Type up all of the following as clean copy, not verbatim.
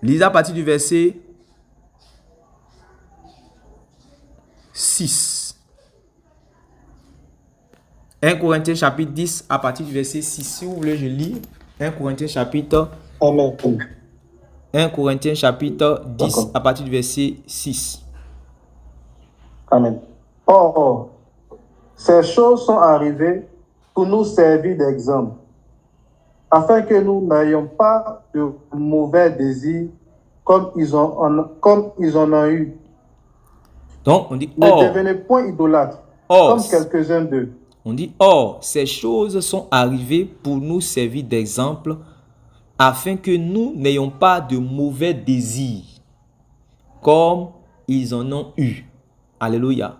Lisez à partir du verset 6. 1 Corinthiens chapitre 10 à partir du verset 6. Si vous voulez, je lis 1 Corinthiens chapitre Amen. 1 Corinthiens chapitre 10 D'accord. à partir du verset 6. Amen. Or, ces choses sont arrivées pour nous servir d'exemple, afin que nous n'ayons pas de mauvais désirs comme ils en ont eu. Donc, on dit Ne or. devenez point idolâtres, Or, comme quelques-uns d'eux. On dit, or, ces choses sont arrivées pour nous servir d'exemple, afin que nous n'ayons pas de mauvais désirs, comme ils en ont eu. Alléluia.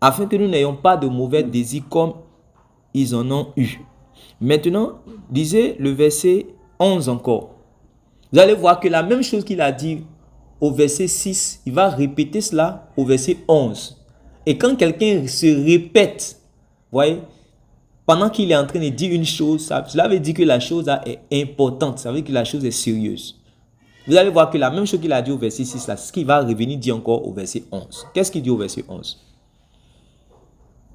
Afin que nous n'ayons pas de mauvais désirs, comme ils en ont eu. Maintenant, lisez le verset 11 encore. Vous allez voir que la même chose qu'il a dit au verset 6, il va répéter cela au verset 11. Et quand quelqu'un se répète, voyez, pendant qu'il est en train de dire une chose, cela veut dire que la chose est importante, ça veut dire que la chose est sérieuse. Vous allez voir que la même chose qu'il a dit au verset 6, c'est ce qu'il va revenir dire encore au verset 11. Qu'est-ce qu'il dit au verset 11?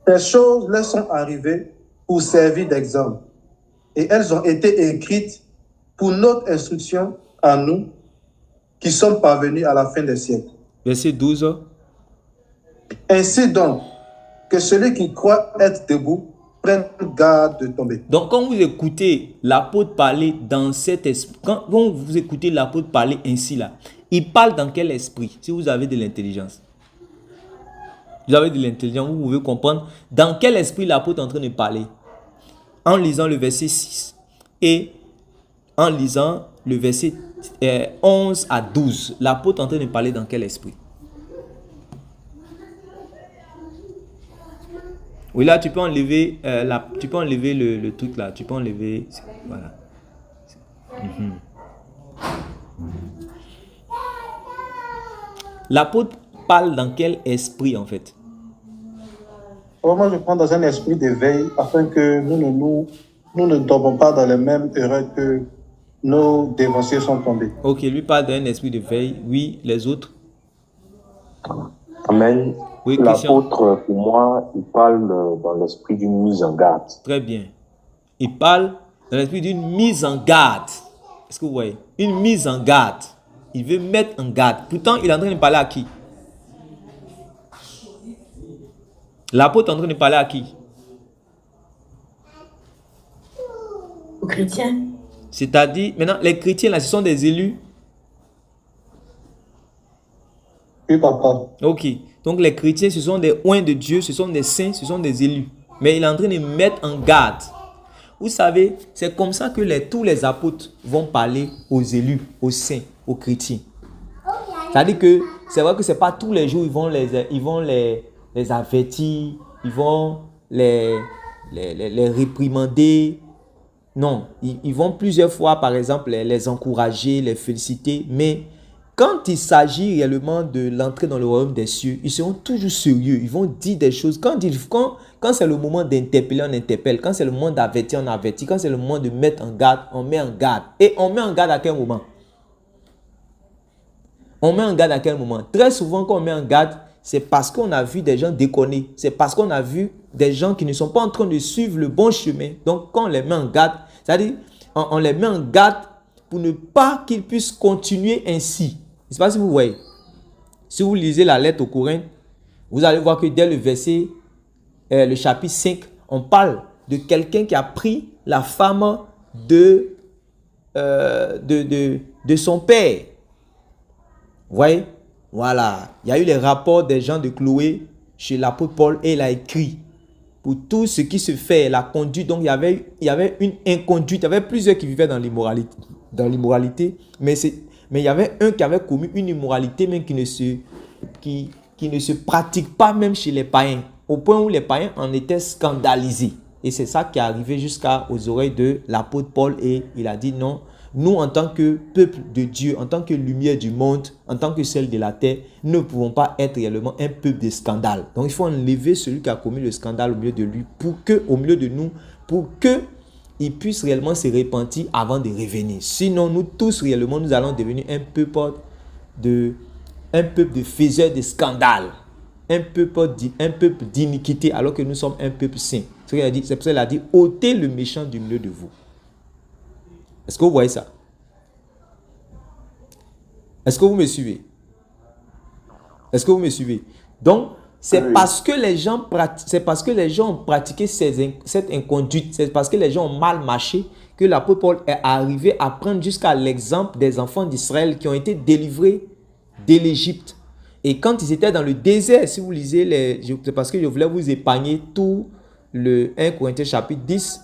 Ces choses leur sont arrivées pour servir d'exemple, et elles ont été écrites pour notre instruction à nous, qui sommes parvenus à la fin des siècles. Verset 12. Ainsi donc, que celui qui croit être debout prenne garde de tomber. Donc, quand vous écoutez l'apôtre parler dans cet esprit, quand vous écoutez l'apôtre parler ainsi là, il parle dans quel esprit? Si vous avez de l'intelligence. Vous avez de l'intelligence, vous pouvez comprendre dans quel esprit l'apôtre est en train de parler. En lisant le verset 6 et en lisant le verset 11 à 12, l'apôtre est en train de parler dans quel esprit? Oui, là, tu peux enlever, le truc là. Tu peux enlever. Voilà. L'apôtre parle dans quel esprit en fait? Moi, je prends dans un esprit d'éveil afin que nous ne tombons pas dans les mêmes erreurs que nos dévanciers sont tombés. Ok, lui parle d'un esprit de veille. Oui, les autres? Amen. Oui, Christian. L'apôtre, pour moi, il parle dans l'esprit d'une mise en garde. Très bien. Il parle dans l'esprit d'une mise en garde. Est-ce que vous voyez? Une mise en garde. Il veut mettre en garde. Pourtant, il est en train de parler à qui? L'apôtre est en train de parler à qui? Aux chrétiens. C'est-à-dire, maintenant, les chrétiens, là, ce sont des élus. Oui, papa. Ok. Donc, les chrétiens, ce sont des oints de Dieu, ce sont des saints, ce sont des élus. Mais il est en train de mettre en garde. Vous savez, c'est comme ça que tous les apôtres vont parler aux élus, aux saints, aux chrétiens. C'est-à-dire que c'est vrai que ce n'est pas tous les jours ils vont les avertir, ils vont les réprimander. Non, ils vont plusieurs fois, par exemple, les encourager, les féliciter. Mais quand il s'agit réellement de l'entrée dans le royaume des cieux, ils seront toujours sérieux. Ils vont dire des choses. Quand c'est le moment d'interpeller, on interpelle. Quand c'est le moment d'avertir, on avertit. Quand c'est le moment de mettre en garde, on met en garde. Et on met en garde à quel moment? On met en garde à quel moment? Très souvent, quand on met en garde, c'est parce qu'on a vu des gens déconner. C'est parce qu'on a vu des gens qui ne sont pas en train de suivre le bon chemin. Donc, quand on les met en garde, c'est-à-dire, on les met en garde pour ne pas qu'ils puissent continuer ainsi. Je ne sais pas si vous voyez. Si vous lisez la lettre aux Corinthiens, vous allez voir que dès le verset, le chapitre 5, on parle de quelqu'un qui a pris la femme de son père. Vous voyez? Voilà. Il y a eu les rapports des gens de Chloé chez l'apôtre Paul et il a écrit pour tout ce qui se fait, la conduite. Donc, il y avait une inconduite. Il y avait plusieurs qui vivaient dans l'immoralité. Mais il y avait un qui avait commis une immoralité même qui ne se pratique pas même chez les païens. Au point où les païens en étaient scandalisés. Et c'est ça qui est arrivé jusqu'aux oreilles de l'apôtre Paul. Et il a dit non. Nous, en tant que peuple de Dieu, en tant que lumière du monde, en tant que celle de la terre, nous ne pouvons pas être réellement un peuple de scandale. Donc, il faut enlever celui qui a commis le scandale au milieu de lui, au milieu de nous, pour qu'il ils puissent réellement se repentir avant de revenir. Sinon, nous tous réellement, nous allons devenir un peuple de faiseurs de scandales, un peuple d'iniquité, alors que nous sommes un peuple saint. C'est pour ça qu'il a dit, ôtez le méchant du milieu de vous. Est-ce que vous voyez ça? Est-ce que vous me suivez? Est-ce que vous me suivez? Donc, c'est parce que les gens ont pratiqué cette inconduite, c'est parce que les gens ont mal marché que l'apôtre Paul est arrivé à prendre jusqu'à l'exemple des enfants d'Israël qui ont été délivrés de l'Égypte. Et quand ils étaient dans le désert, si vous lisez, c'est parce que je voulais vous épargner tout le 1 Corinthiens chapitre 10,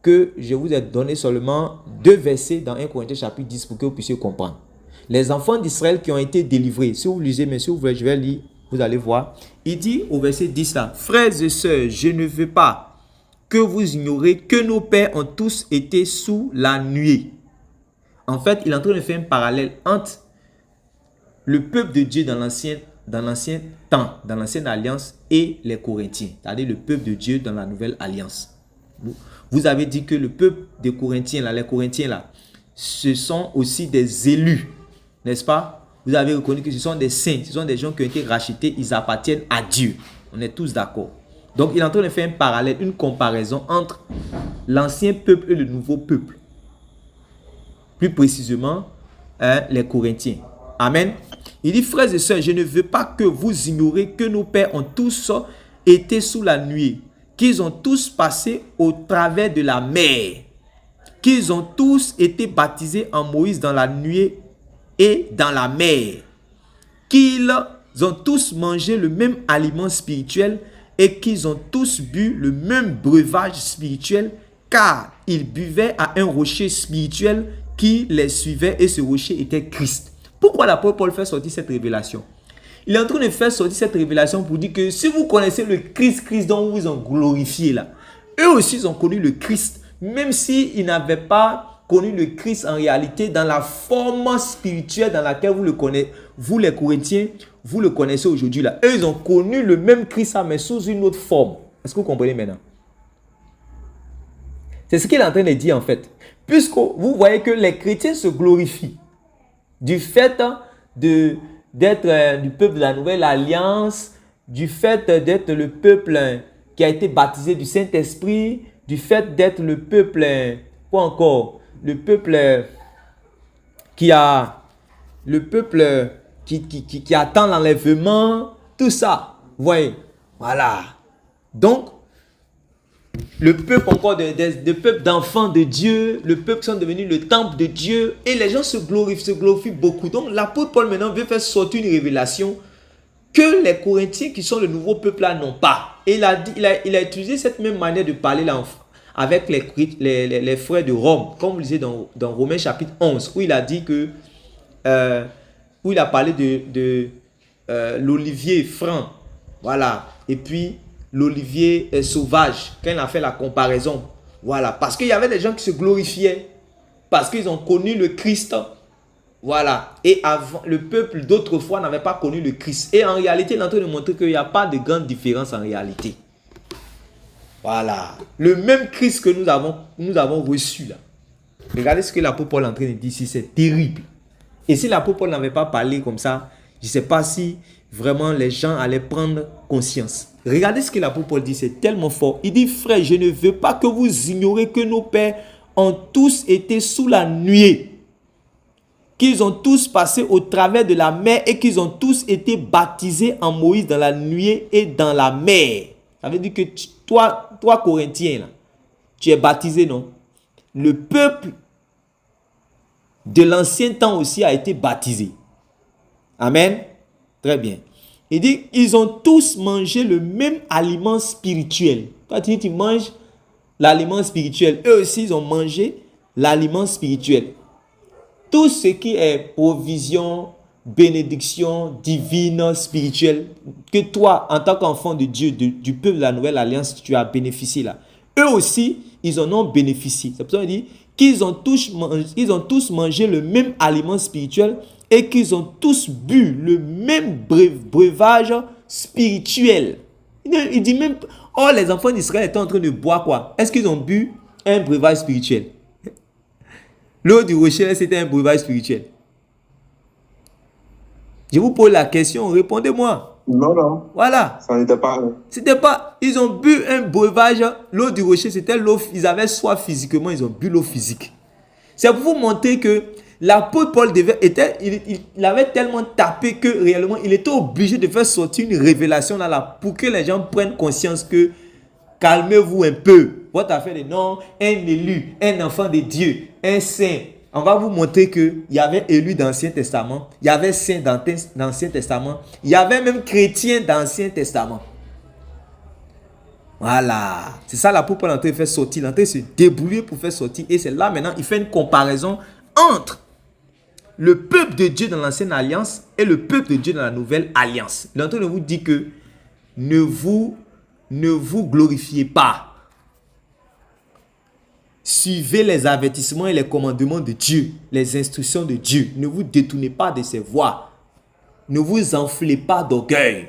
que je vous ai donné seulement 2 versets dans 1 Corinthiens chapitre 10 pour que vous puissiez comprendre. Les enfants d'Israël qui ont été délivrés, si vous lisez, mais si vous voulez, je vais lire, vous allez voir. Il dit au verset 10 là, frères et sœurs, je ne veux pas que vous ignorez que nos pères ont tous été sous la nuée. En fait, il est en train de faire un parallèle entre le peuple de Dieu dans l'ancien temps, dans l'ancienne alliance, et les Corinthiens, c'est-à-dire le peuple de Dieu dans la nouvelle alliance. Vous avez dit que le peuple des Corinthiens, là, les Corinthiens, là, ce sont aussi des élus, n'est-ce pas? Vous avez reconnu que ce sont des saints, ce sont des gens qui ont été rachetés, ils appartiennent à Dieu. On est tous d'accord. Donc, il est en train de faire un parallèle, une comparaison entre l'ancien peuple et le nouveau peuple. Plus précisément, les Corinthiens. Amen. Il dit, frères et sœurs, je ne veux pas que vous ignorez que nos pères ont tous été sous la nuée, qu'ils ont tous passé au travers de la mer, qu'ils ont tous été baptisés en Moïse dans la nuée et dans la mer, qu'ils ont tous mangé le même aliment spirituel et qu'ils ont tous bu le même breuvage spirituel, car ils buvaient à un rocher spirituel qui les suivait et ce rocher était Christ. Pourquoi l'apôtre Paul fait sortir cette révélation? Il est en train de faire sortir cette révélation pour dire que si vous connaissez le Christ dont vous ont glorifié là, eux aussi ils ont connu le Christ, même s'ils n'avaient pas connu le Christ en réalité dans la forme spirituelle dans laquelle vous le connaissez, vous les Corinthiens, vous le connaissez aujourd'hui là. Eux ils ont connu le même Christ mais sous une autre forme. Est-ce que vous comprenez maintenant? C'est ce qu'il est en train de dire en fait. Puisque vous voyez que les chrétiens se glorifient du fait d'être du peuple de la nouvelle alliance, du fait d'être le peuple qui a été baptisé du Saint-Esprit, du fait d'être le peuple, quoi encore, le peuple qui attend l'enlèvement, tout ça. Vous voyez, voilà. Donc, le peuple encore de peuple d'enfants de Dieu, le peuple qui sont devenus le temple de Dieu, et les gens se glorifient beaucoup. Donc l'apôtre Paul maintenant veut faire sortir une révélation que les Corinthiens qui sont le nouveau peuple là n'ont pas. Et il a utilisé cette même manière de parler là avec les frères de Rome, comme vous lisez dans Romains chapitre 11, où il a dit que où il a parlé de l'olivier franc, voilà, et puis l'olivier sauvage, quand il a fait la comparaison. Voilà, parce qu'il y avait des gens qui se glorifiaient, parce qu'ils ont connu le Christ. Voilà, et avant, le peuple d'autrefois n'avait pas connu le Christ. Et en réalité, il est en train de montrer qu'il n'y a pas de grande différence en réalité. Voilà, le même Christ que nous avons reçu là. Regardez ce que l'apôtre Paul est en train de dire ici, c'est terrible. Et si l'apôtre Paul n'avait pas parlé comme ça, je ne sais pas si vraiment les gens allaient prendre conscience. Regardez ce que l'apôtre Paul dit, c'est tellement fort. Il dit, frère, je ne veux pas que vous ignorez que nos pères ont tous été sous la nuée, qu'ils ont tous passé au travers de la mer et qu'ils ont tous été baptisés en Moïse dans la nuée et dans la mer. Ça veut dire que toi Corinthien, là, tu es baptisé, non? Le peuple de l'ancien temps aussi a été baptisé. Amen. Très bien. Il dit, ils ont tous mangé le même aliment spirituel. Toi, tu dis, tu manges l'aliment spirituel. Eux aussi, ils ont mangé l'aliment spirituel. Tout ce qui est provision, bénédiction divine, spirituelle, que toi, en tant qu'enfant de Dieu, du peuple de la nouvelle alliance, tu as bénéficié là. Eux aussi, ils en ont bénéficié. C'est pour ça qu'il dit qu'ils ont tous mangé le même aliment spirituel et qu'ils ont tous bu le même breuvage spirituel. Il dit même, oh, les enfants d'Israël étaient en train de boire quoi? Est-ce qu'ils ont bu un breuvage spirituel. L'eau du rocher, c'était un breuvage spirituel. Je vous pose la question, répondez-moi. Non, non. Voilà. Ça n'était pas. C'était pas, ils ont bu un breuvage, l'eau du rocher, c'était l'eau, ils avaient soif physiquement, ils ont bu l'eau physique. C'est pour vous montrer que l'apôtre Paul il avait tellement tapé que réellement, il était obligé de faire sortir une révélation là pour que les gens prennent conscience que calmez-vous un peu. Votre affaire est non, un élu, un enfant de Dieu, un saint. On va vous montrer qu'il y avait élu dans l'Ancien Testament, il y avait saint dans l'Ancien Testament, il y avait même chrétien dans l'Ancien Testament. Voilà. C'est ça l'apôtre Paul est en train de faire sortir, il est en train de se débrouiller pour faire sortir. Et c'est là maintenant, il fait une comparaison entre le peuple de Dieu dans l'Ancienne Alliance et le peuple de Dieu dans la Nouvelle Alliance. Il est en train de vous dire que ne vous glorifiez pas. Suivez les avertissements et les commandements de Dieu, les instructions de Dieu. Ne vous détournez pas de ses voies. Ne vous enflez pas d'orgueil.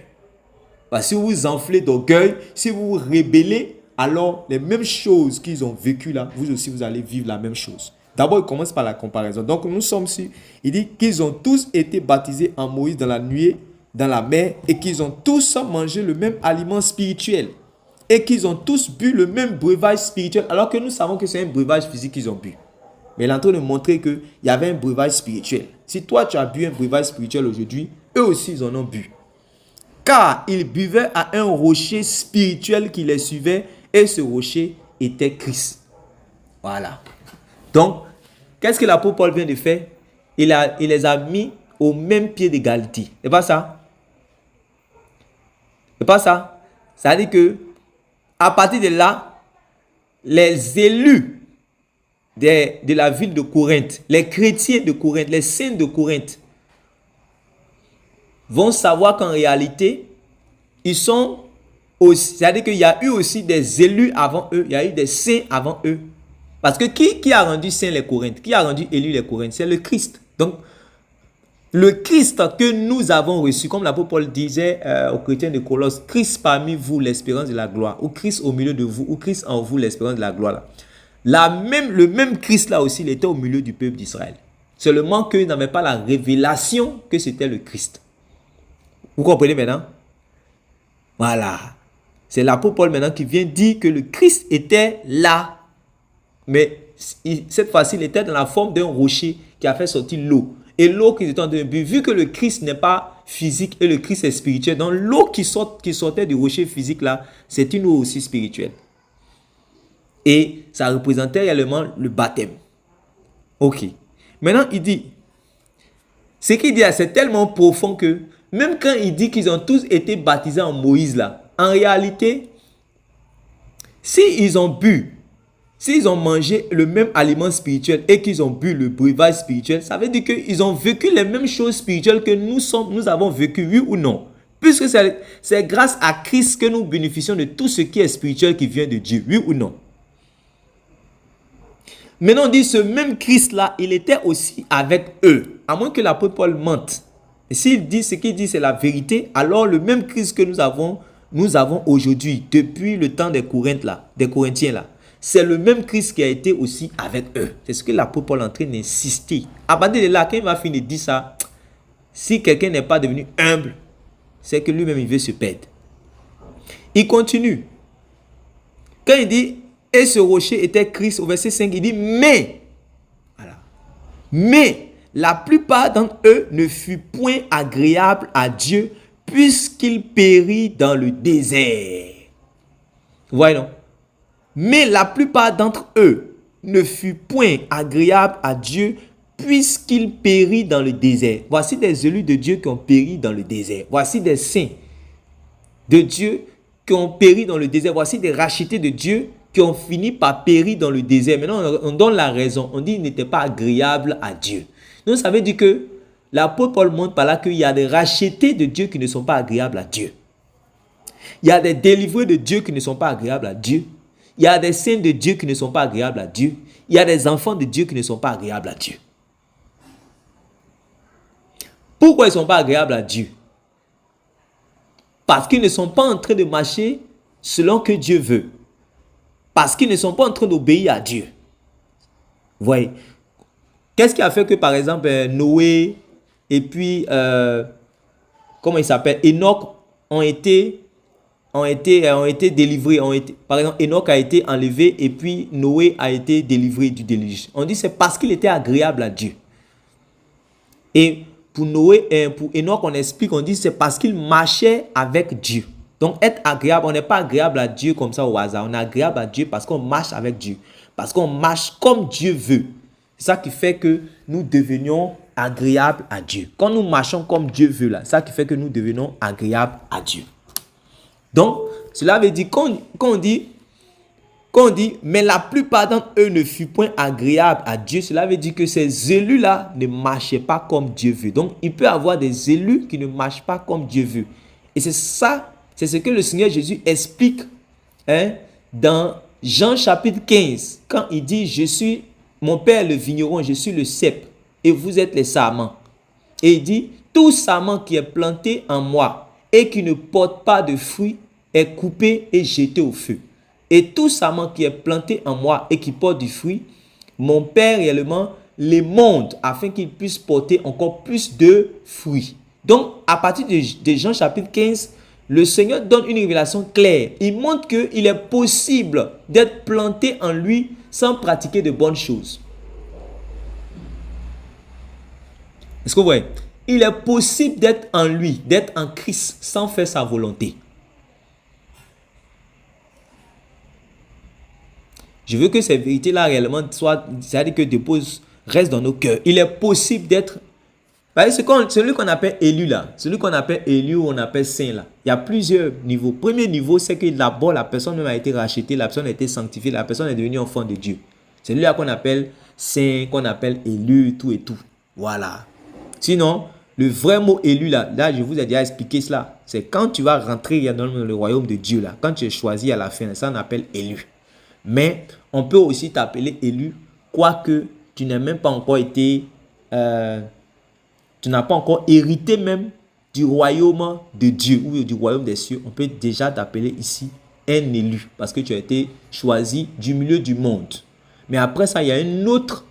Parce que si vous vous enflez d'orgueil, si vous vous rébellez, alors les mêmes choses qu'ils ont vécues là, vous aussi vous allez vivre la même chose. D'abord, il commence par la comparaison. Donc nous sommes sur, il dit qu'ils ont tous été baptisés en Moïse dans la nuée, dans la mer, et qu'ils ont tous mangé le même aliment spirituel. Et qu'ils ont tous bu le même breuvage spirituel, alors que nous savons que c'est un breuvage physique qu'ils ont bu. Mais il est en train de montrer qu'il y avait un breuvage spirituel. Si toi tu as bu un breuvage spirituel aujourd'hui, eux aussi ils en ont bu. Car ils buvaient à un rocher spirituel qui les suivait, et ce rocher était Christ. Voilà. Donc, qu'est-ce que l'apôtre Paul vient de faire? Il les a mis au même pied d'égalité. C'est pas ça? C'est pas ça? Ça veut dire que à partir de là, les élus de la ville de Corinthe, les chrétiens de Corinthe, les saints de Corinthe, vont savoir qu'en réalité, ils sont aussi, c'est-à-dire qu'il y a eu aussi des élus avant eux, il y a eu des saints avant eux. Parce que qui a rendu saints les Corinthes? Qui a rendu élus les Corinthes? C'est le Christ. Donc, le Christ que nous avons reçu, comme l'apôtre Paul disait aux chrétiens de Colosse, Christ parmi vous, l'espérance de la gloire, ou Christ au milieu de vous, ou Christ en vous, l'espérance de la gloire. Le même Christ là aussi, il était au milieu du peuple d'Israël. Seulement qu'ils n'avaient pas la révélation que c'était le Christ. Vous comprenez maintenant? Voilà. C'est l'apôtre Paul maintenant qui vient dire que le Christ était là. Mais cette fois-ci, il était dans la forme d'un rocher qui a fait sortir l'eau. Et l'eau qu'ils étaient en train de boire, vu que le Christ n'est pas physique et le Christ est spirituel, donc l'eau qui sortait du rocher physique là, c'est une eau aussi spirituelle. Et ça représentait réellement le baptême. Ok. Maintenant, il dit, ce qu'il dit là, c'est tellement profond que, même quand il dit qu'ils ont tous été baptisés en Moïse là, en réalité, s'ils ont bu, s'ils ont mangé le même aliment spirituel et qu'ils ont bu le breuvage spirituel, ça veut dire qu'ils ont vécu les mêmes choses spirituelles que nous avons vécu, oui ou non? Puisque c'est grâce à Christ que nous bénéficions de tout ce qui est spirituel qui vient de Dieu, oui ou non? Maintenant on dit ce même Christ-là, il était aussi avec eux, à moins que l'apôtre Paul mente. Et s'il dit ce qu'il dit, c'est la vérité, alors le même Christ que nous avons aujourd'hui, depuis le temps des Corinthiens là, c'est le même Christ qui a été aussi avec eux. C'est ce que l'apôtre Paul est en train d'insister. À partir de là, quand il va finir de dire ça, si quelqu'un n'est pas devenu humble, c'est que lui-même il veut se perdre. Il continue. Quand il dit, et ce rocher était Christ, au verset 5, il dit, mais, voilà, mais la plupart d'entre eux ne fut point agréable à Dieu, puisqu'il périt dans le désert. Vous voyez, non? Mais la plupart d'entre eux ne fut point agréable à Dieu, puisqu'il périt dans le désert. Voici des élus de Dieu qui ont péri dans le désert. Voici des saints de Dieu qui ont péri dans le désert. Voici des rachetés de Dieu qui ont fini par périr dans le désert. Maintenant, on donne la raison. On dit qu'il n'était pas agréable à Dieu. Donc, ça veut dire que l'apôtre Paul montre par là qu'il y a des rachetés de Dieu qui ne sont pas agréables à Dieu. Il y a des délivrés de Dieu qui ne sont pas agréables à Dieu. Il y a des saints de Dieu qui ne sont pas agréables à Dieu. Il y a des enfants de Dieu qui ne sont pas agréables à Dieu. Pourquoi ils ne sont pas agréables à Dieu? Parce qu'ils ne sont pas en train de marcher selon que Dieu veut. parce qu'ils ne sont pas en train d'obéir à Dieu. Vous voyez? Qu'est-ce qui a fait que, par exemple, Noé et puis, comment il s'appelle, Enoch ont été délivrés. Par exemple, Enoch a été enlevé et puis Noé a été délivré du déluge. On dit c'est parce qu'il était agréable à Dieu. Et pour Noé et pour Enoch, on explique, on dit c'est parce qu'il marchait avec Dieu. Donc être agréable, on n'est pas agréable à Dieu comme ça au hasard. On est agréable à Dieu parce qu'on marche avec Dieu. Parce qu'on marche comme Dieu veut. C'est ça qui fait que nous devenions agréables à Dieu. Quand nous marchons comme Dieu veut, là, c'est ça qui fait que nous devenons agréables à Dieu. Donc, cela veut dire qu'on dit, mais la plupart d'entre eux ne furent point agréables à Dieu. Cela veut dire que ces élus-là ne marchaient pas comme Dieu veut. Donc, il peut y avoir des élus qui ne marchent pas comme Dieu veut. Et c'est ça, c'est ce que le Seigneur Jésus explique dans Jean chapitre 15. Quand il dit, mon Père le vigneron, je suis le cep, et vous êtes les sarments. Et il dit, tout sarment qui est planté en moi et qui ne porte pas de fruits est coupé et jeté au feu. Et tout sarment qui est planté en moi et qui porte du fruit, mon Père réellement les monte afin qu'ils puissent porter encore plus de fruits. Donc, à partir de Jean chapitre 15, le Seigneur donne une révélation claire. Il montre qu'il est possible d'être planté en lui sans pratiquer de bonnes choses. Est-ce que vous voyez? Il est possible d'être en lui, d'être en Christ sans faire sa volonté. Je veux que ces vérités-là réellement soient, c'est-à-dire que restent dans nos cœurs. Il est possible d'être, celui qu'on appelle élu là, celui qu'on appelle élu ou on appelle saint là, il y a plusieurs niveaux. Premier niveau, c'est que d'abord la personne même a été rachetée, la personne a été sanctifiée, la personne est devenue enfant de Dieu. C'est lui-là qu'on appelle saint, qu'on appelle élu, tout et tout. Voilà. Sinon, le vrai mot élu là, je vous ai déjà expliqué cela. C'est quand tu vas rentrer dans le royaume de Dieu là, quand tu es choisi à la fin, ça on appelle élu. Mais on peut aussi t'appeler élu, quoique tu n'as même pas encore été, tu n'as pas encore hérité même du royaume de Dieu ou du royaume des cieux. On peut déjà t'appeler ici un élu parce que tu as été choisi du milieu du monde. Mais après ça, il y a une autre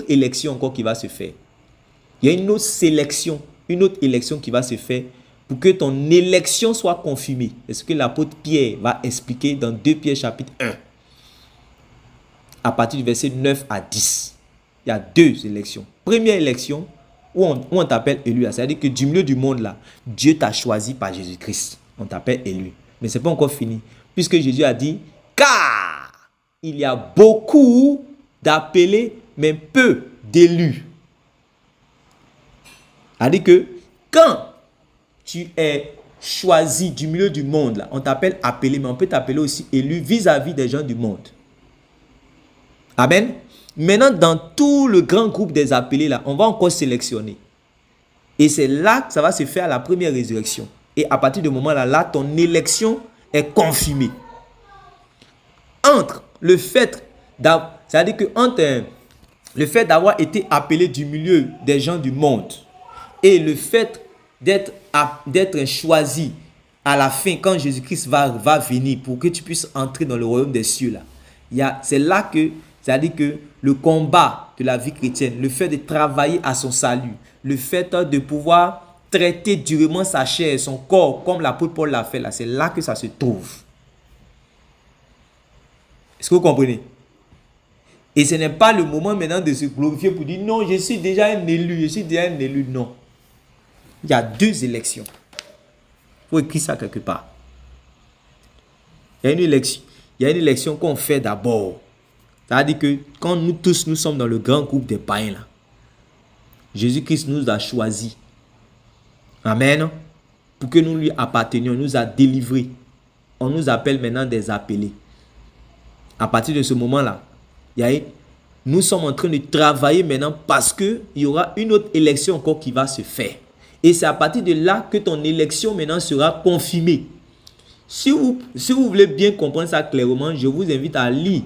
élection encore qui va se faire. Il y a une autre sélection, une autre élection qui va se faire pour que ton élection soit confirmée. C'est ce que l'apôtre Pierre va expliquer dans 2 Pierre chapitre 1. À partir du verset 9 à 10. Il y a 2 élections. Première élection où on t'appelle élu. C'est-à-dire que du milieu du monde là, Dieu t'a choisi par Jésus-Christ. On t'appelle élu. Mais ce n'est pas encore fini. Puisque Jésus a dit, car il y a beaucoup d'appelés, mais peu d'élus. C'est-à-dire que quand tu es choisi du milieu du monde, là, on t'appelle appelé, mais on peut t'appeler aussi élu vis-à-vis des gens du monde. Amen. Maintenant, dans tout le grand groupe des appelés, là, on va encore sélectionner. Et c'est là que ça va se faire à la première résurrection. Et à partir de ce moment-là, là, ton élection est confirmée. Entre le fait c'est-à-dire que entre le fait d'avoir été appelé du milieu des gens du monde et le fait d'être choisi à la fin quand Jésus-Christ va venir pour que tu puisses entrer dans le royaume des cieux là. C'est là que, c'est-à-dire que le combat de la vie chrétienne, le fait de travailler à son salut, le fait de pouvoir traiter durement sa chair et son corps comme l'apôtre Paul l'a fait là, c'est là que ça se trouve. Est-ce que vous comprenez? Et ce n'est pas le moment maintenant de se glorifier pour dire non, je suis déjà un élu, non. Il y a 2 élections. Il faut écrire ça quelque part. Il y a une élection qu'on fait d'abord. C'est-à-dire que quand nous tous, nous sommes dans le grand groupe des païens là, Jésus-Christ nous a choisis. Amen. Pour que nous lui appartenions, il nous a délivrés. On nous appelle maintenant des appelés. À partir de ce moment-là, nous sommes en train de travailler maintenant parce qu'il y aura une autre élection encore qui va se faire. Et c'est à partir de là que ton élection maintenant sera confirmée. Si vous voulez bien comprendre ça clairement, je vous invite à lire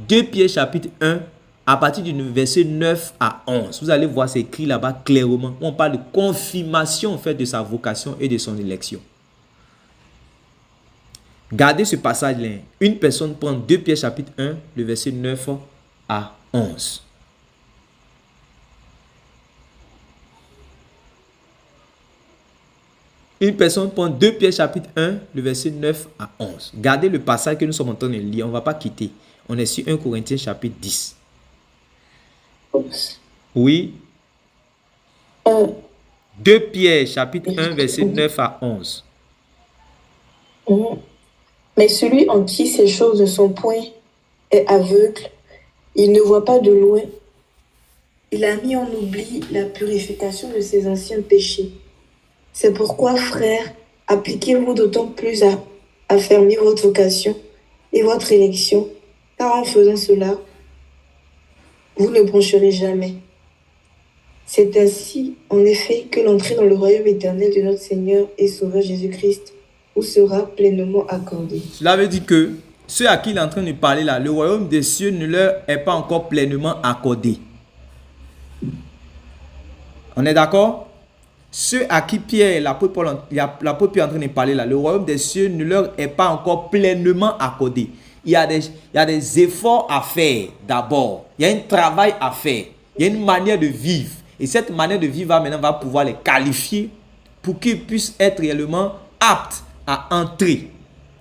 2 Pierre chapitre 1 à partir du verset 9 à 11. Vous allez voir, c'est écrit là-bas clairement. On parle de confirmation en fait de sa vocation et de son élection. Gardez ce passage-là. Une personne prend 2 Pierre chapitre 1, le verset 9 à 11. Une personne prend 2 Pierre chapitre 1, le verset 9 à 11. Gardez le passage que nous sommes en train de lire. On ne va pas quitter. On est sur 1 Corinthiens chapitre 10. Oui. 2 Pierre chapitre 1, verset 9 à 11. Mais celui en qui ces choses ne sont point est aveugle. Il ne voit pas de loin. Il a mis en oubli la purification de ses anciens péchés. C'est pourquoi, frères, appliquez-vous d'autant plus à affermir votre vocation et votre élection, car en faisant cela, vous ne broncherez jamais. C'est ainsi, en effet, que l'entrée dans le royaume éternel de notre Seigneur et Sauveur Jésus-Christ vous sera pleinement accordée. Cela veut dire que ceux à qui il est en train de parler là, le royaume des cieux ne leur est pas encore pleinement accordé. On est d'accord? Ceux à qui Pierre, l'apôtre Pierre est en train de parler là, le royaume des cieux ne leur est pas encore pleinement accordé. Il y a des efforts à faire d'abord. Il y a un travail à faire. Il y a une manière de vivre. Et cette manière de vivre maintenant va pouvoir les qualifier pour qu'ils puissent être réellement aptes à entrer.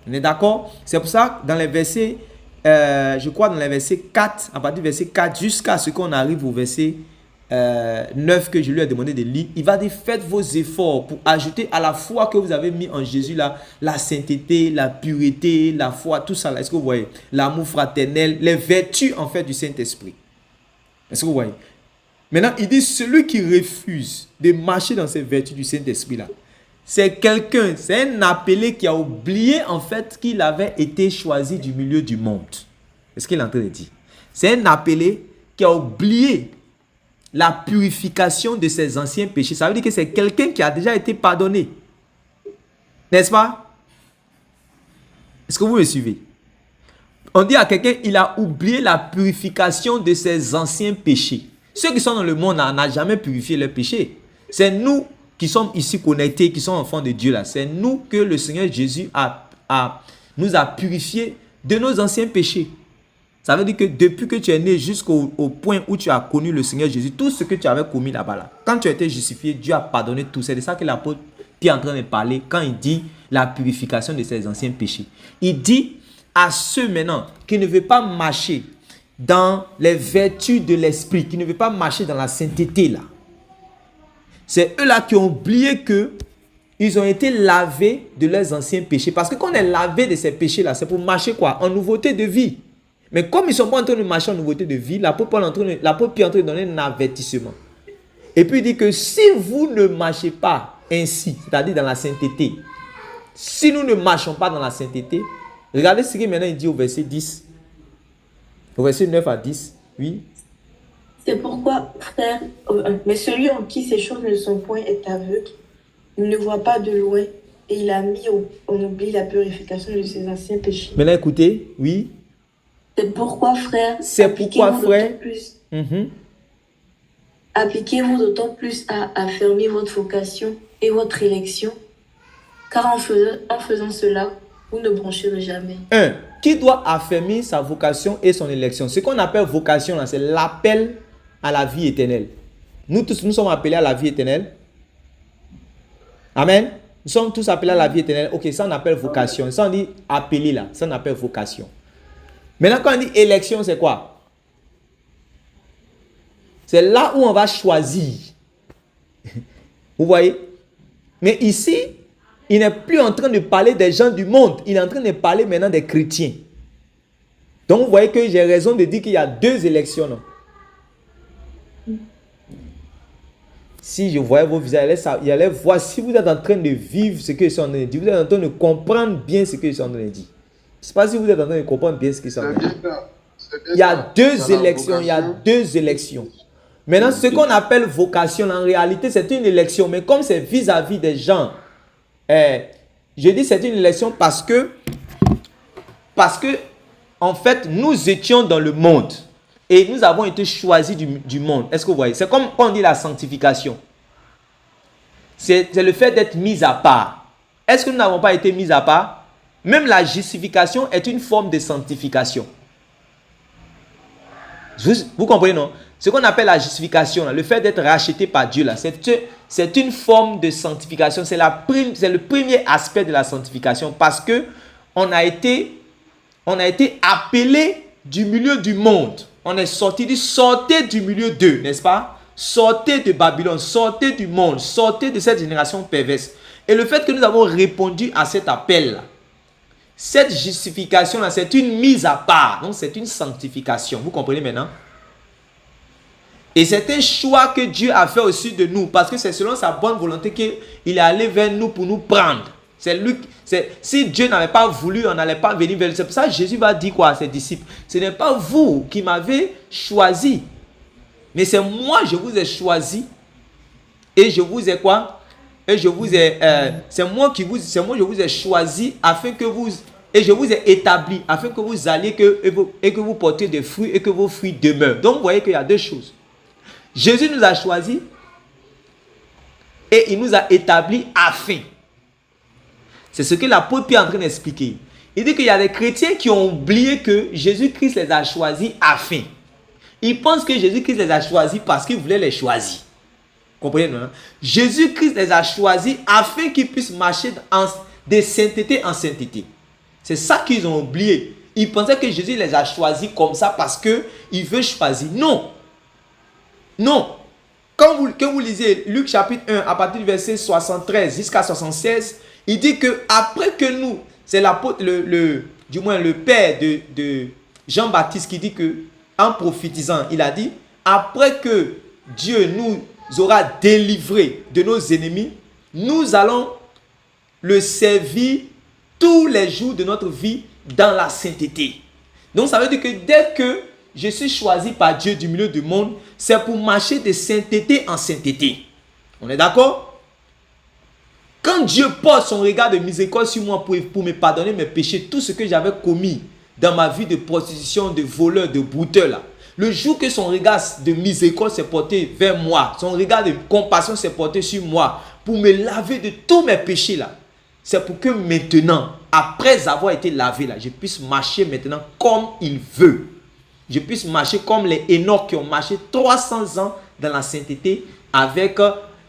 On est d'accord? C'est pour ça que dans les versets, je crois dans les versets 4, à partir du verset 4 jusqu'à ce qu'on arrive au verset 9 que je lui ai demandé de lire, il va dire faites vos efforts pour ajouter à la foi que vous avez mis en Jésus là, la sainteté, la pureté, la foi, tout ça là. Est-ce que vous voyez? L'amour fraternel, les vertus en fait du Saint-Esprit. Est-ce que vous voyez? Maintenant, il dit celui qui refuse de marcher dans ces vertus du Saint-Esprit là, c'est quelqu'un, c'est un appelé qui a oublié en fait qu'il avait été choisi du milieu du monde. C'est ce qu'il est en train de dire. C'est un appelé qui a oublié la purification de ses anciens péchés. Ça veut dire que c'est quelqu'un qui a déjà été pardonné. N'est-ce pas? Est-ce que vous me suivez? On dit à quelqu'un, il a oublié la purification de ses anciens péchés. Ceux qui sont dans le monde n'ont jamais purifié leurs péchés. C'est nous qui sommes ici connectés, qui sont enfants de Dieu là. C'est nous que le Seigneur Jésus nous a purifiés de nos anciens péchés. Ça veut dire que depuis que tu es né jusqu'au point où tu as connu le Seigneur Jésus, tout ce que tu avais commis là-bas, là, quand tu as été justifié, Dieu a pardonné tout. C'est de ça que l'apôtre Pierre est en train de parler quand il dit la purification de ses anciens péchés. Il dit à ceux maintenant qui ne veulent pas marcher dans les vertus de l'esprit, qui ne veulent pas marcher dans la sainteté là. C'est eux-là qui ont oublié que ils ont été lavés de leurs anciens péchés. Parce que quand on est lavé de ces péchés-là, c'est pour marcher quoi? En nouveauté de vie. Mais comme ils ne sont pas en train de marcher en nouveauté de vie, l'apôtre Pierre est en train de donner un avertissement. Et puis il dit que si vous ne marchez pas ainsi, c'est-à-dire dans la sainteté, si nous ne marchons pas dans la sainteté, regardez ce qu'il maintenant il dit au verset 10, au verset 9 à 10, oui. C'est pourquoi, frère, mais celui en qui ces choses ne sont point est aveugle, il ne voit pas de loin, et il a mis en oubli la purification de ses anciens péchés. Maintenant écoutez, oui. C'est pourquoi, frère, appliquez-vous d'autant plus à affermir votre vocation et votre élection, car en faisant cela, vous ne broncherez jamais. Qui doit affermir sa vocation et son élection? Ce qu'on appelle vocation, c'est l'appel à la vie éternelle. Nous tous, nous sommes appelés à la vie éternelle. Amen. Nous sommes tous appelés à la vie éternelle. Ok, ça on appelle vocation. Ça on dit appelé là. Ça on appelle vocation. Maintenant, quand on dit élection, c'est quoi? C'est là où on va choisir. Vous voyez? Mais ici, il n'est plus en train de parler des gens du monde. Il est en train de parler maintenant des chrétiens. Donc, vous voyez que j'ai raison de dire qu'il y a deux élections. Non? Si je voyais vos visages, il allait voir si vous êtes en train de vivre ce que je suis en train de dire. Vous êtes en train de comprendre bien ce que je suis en train de dire. Je ne sais pas si vous êtes en train de comprendre bien ce que je suis en train de dire. Il y a deux élections. Il y a deux élections. Maintenant, ce qu'on appelle vocation, en réalité, c'est une élection. Mais comme c'est vis-à-vis des gens, je dis c'est une élection parce que, en fait, nous étions dans le monde. Et nous avons été choisis du monde. Est-ce que vous voyez? C'est comme quand on dit la sanctification. C'est le fait d'être mis à part. Est-ce que nous n'avons pas été mis à part? Même la justification est une forme de sanctification. Vous comprenez, non? Ce qu'on appelle la justification, là, le fait d'être racheté par Dieu, là, c'est une forme de sanctification. C'est le premier aspect de la sanctification parce que on a été appelé du milieu du monde. On est sortez du milieu d'eux, n'est-ce pas? Sortez de Babylone, sortez du monde, sortez de cette génération perverse. Et le fait que nous avons répondu à cet appel-là, cette justification-là, c'est une mise à part. Donc, c'est une sanctification. Vous comprenez maintenant? Et c'est un choix que Dieu a fait aussi de nous. Parce que c'est selon sa bonne volonté qu'il est allé vers nous pour nous prendre. Si Dieu n'avait pas voulu, on n'allait pas venir vers lui. C'est pour ça que Jésus va dire quoi à ses disciples? Ce n'est pas vous qui m'avez choisi. Mais c'est moi, je vous ai choisi. Et je vous ai quoi? Et je vous ai... c'est moi, je vous ai choisi afin que vous... Et je vous ai établi afin que vous alliez et que vous portiez des fruits et que vos fruits demeurent. Donc, vous voyez qu'il y a deux choses. Jésus nous a choisis et il nous a établis afin. C'est ce que l'apôtre Pierre est en train d'expliquer. Il dit qu'il y a des chrétiens qui ont oublié que Jésus-Christ les a choisis afin. Ils pensent que Jésus-Christ les a choisis parce qu'il voulait les choisir. Comprenez, non? Jésus-Christ les a choisis afin qu'ils puissent marcher de sainteté en sainteté. C'est ça qu'ils ont oublié. Ils pensaient que Jésus les a choisis comme ça parce qu'il veut choisir. Non. Non. Quand vous lisez Luc chapitre 1 à partir du verset 73 jusqu'à 76, il dit que après que nous, c'est l'apôtre, du moins le père de Jean-Baptiste qui dit que, en prophétisant, il a dit, après que Dieu nous aura délivrés de nos ennemis, nous allons le servir tous les jours de notre vie dans la sainteté. Donc ça veut dire que dès que je suis choisi par Dieu du milieu du monde, c'est pour marcher de sainteté en sainteté. On est d'accord? Quand Dieu porte son regard de miséricorde sur moi pour me pardonner mes péchés, tout ce que j'avais commis dans ma vie de prostitution, de voleur, de brouteur, là, le jour que son regard de miséricorde s'est porté vers moi, son regard de compassion s'est porté sur moi pour me laver de tous mes péchés, là, c'est pour que maintenant, après avoir été lavé, là, je puisse marcher maintenant comme il veut. Je puisse marcher comme les Enoch qui ont marché 300 ans dans la sainteté avec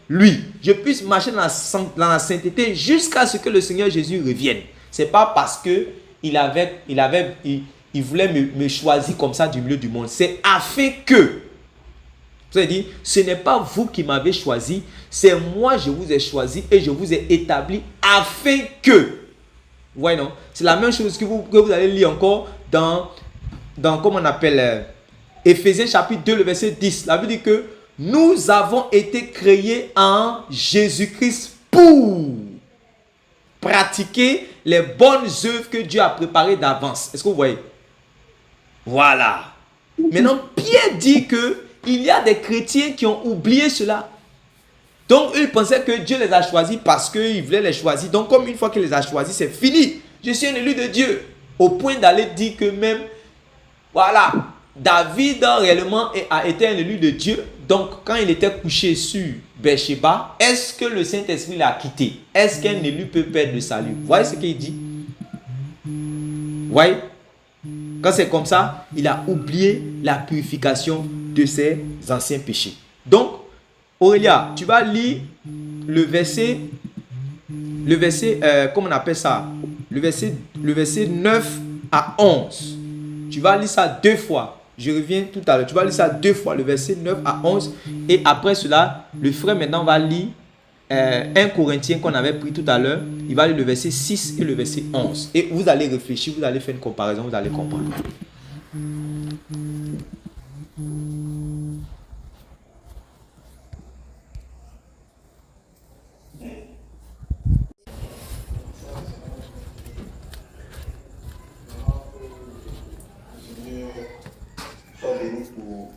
lui. Je puisse marcher dans la sainteté jusqu'à ce que le Seigneur Jésus revienne. Ce n'est pas parce que il voulait me choisir comme ça du milieu du monde. C'est afin que, vous avez dit, ce n'est pas vous qui m'avez choisi, c'est moi je vous ai choisi et je vous ai établi afin que. Vous voyez, non? C'est la même chose que vous allez lire encore dans comment on appelle, Éphésiens chapitre 2, le verset 10. La Bible dit que nous avons été créés en Jésus-Christ pour pratiquer les bonnes œuvres que Dieu a préparées d'avance. Est-ce que vous voyez? Voilà. Maintenant, Pierre dit que il y a des chrétiens qui ont oublié cela. Donc, eux pensaient que Dieu les a choisis parce qu'il voulait les choisir. Donc, comme une fois qu'il les a choisis, c'est fini. Je suis un élu de Dieu. Au point d'aller dire que même, voilà, David réellement a été un élu de Dieu. Donc, quand il était couché sur Bathsheba, est-ce que le Saint-Esprit l'a quitté? Est-ce qu'un élu peut perdre le salut? Vous voyez ce qu'il dit? Vous voyez? Quand c'est comme ça, il a oublié la purification de ses anciens péchés. Donc, Aurélia, tu vas lire le verset, comment on appelle ça? Le verset 9 à 11. Tu vas lire ça 2 fois. Je reviens tout à l'heure. Tu vas lire ça 2 fois, le verset 9 à 11. Et après cela, le frère maintenant va lire 1 Corinthiens qu'on avait pris tout à l'heure. Il va lire le verset 6 et le verset 11. Et vous allez réfléchir, vous allez faire une comparaison, vous allez comprendre. Pour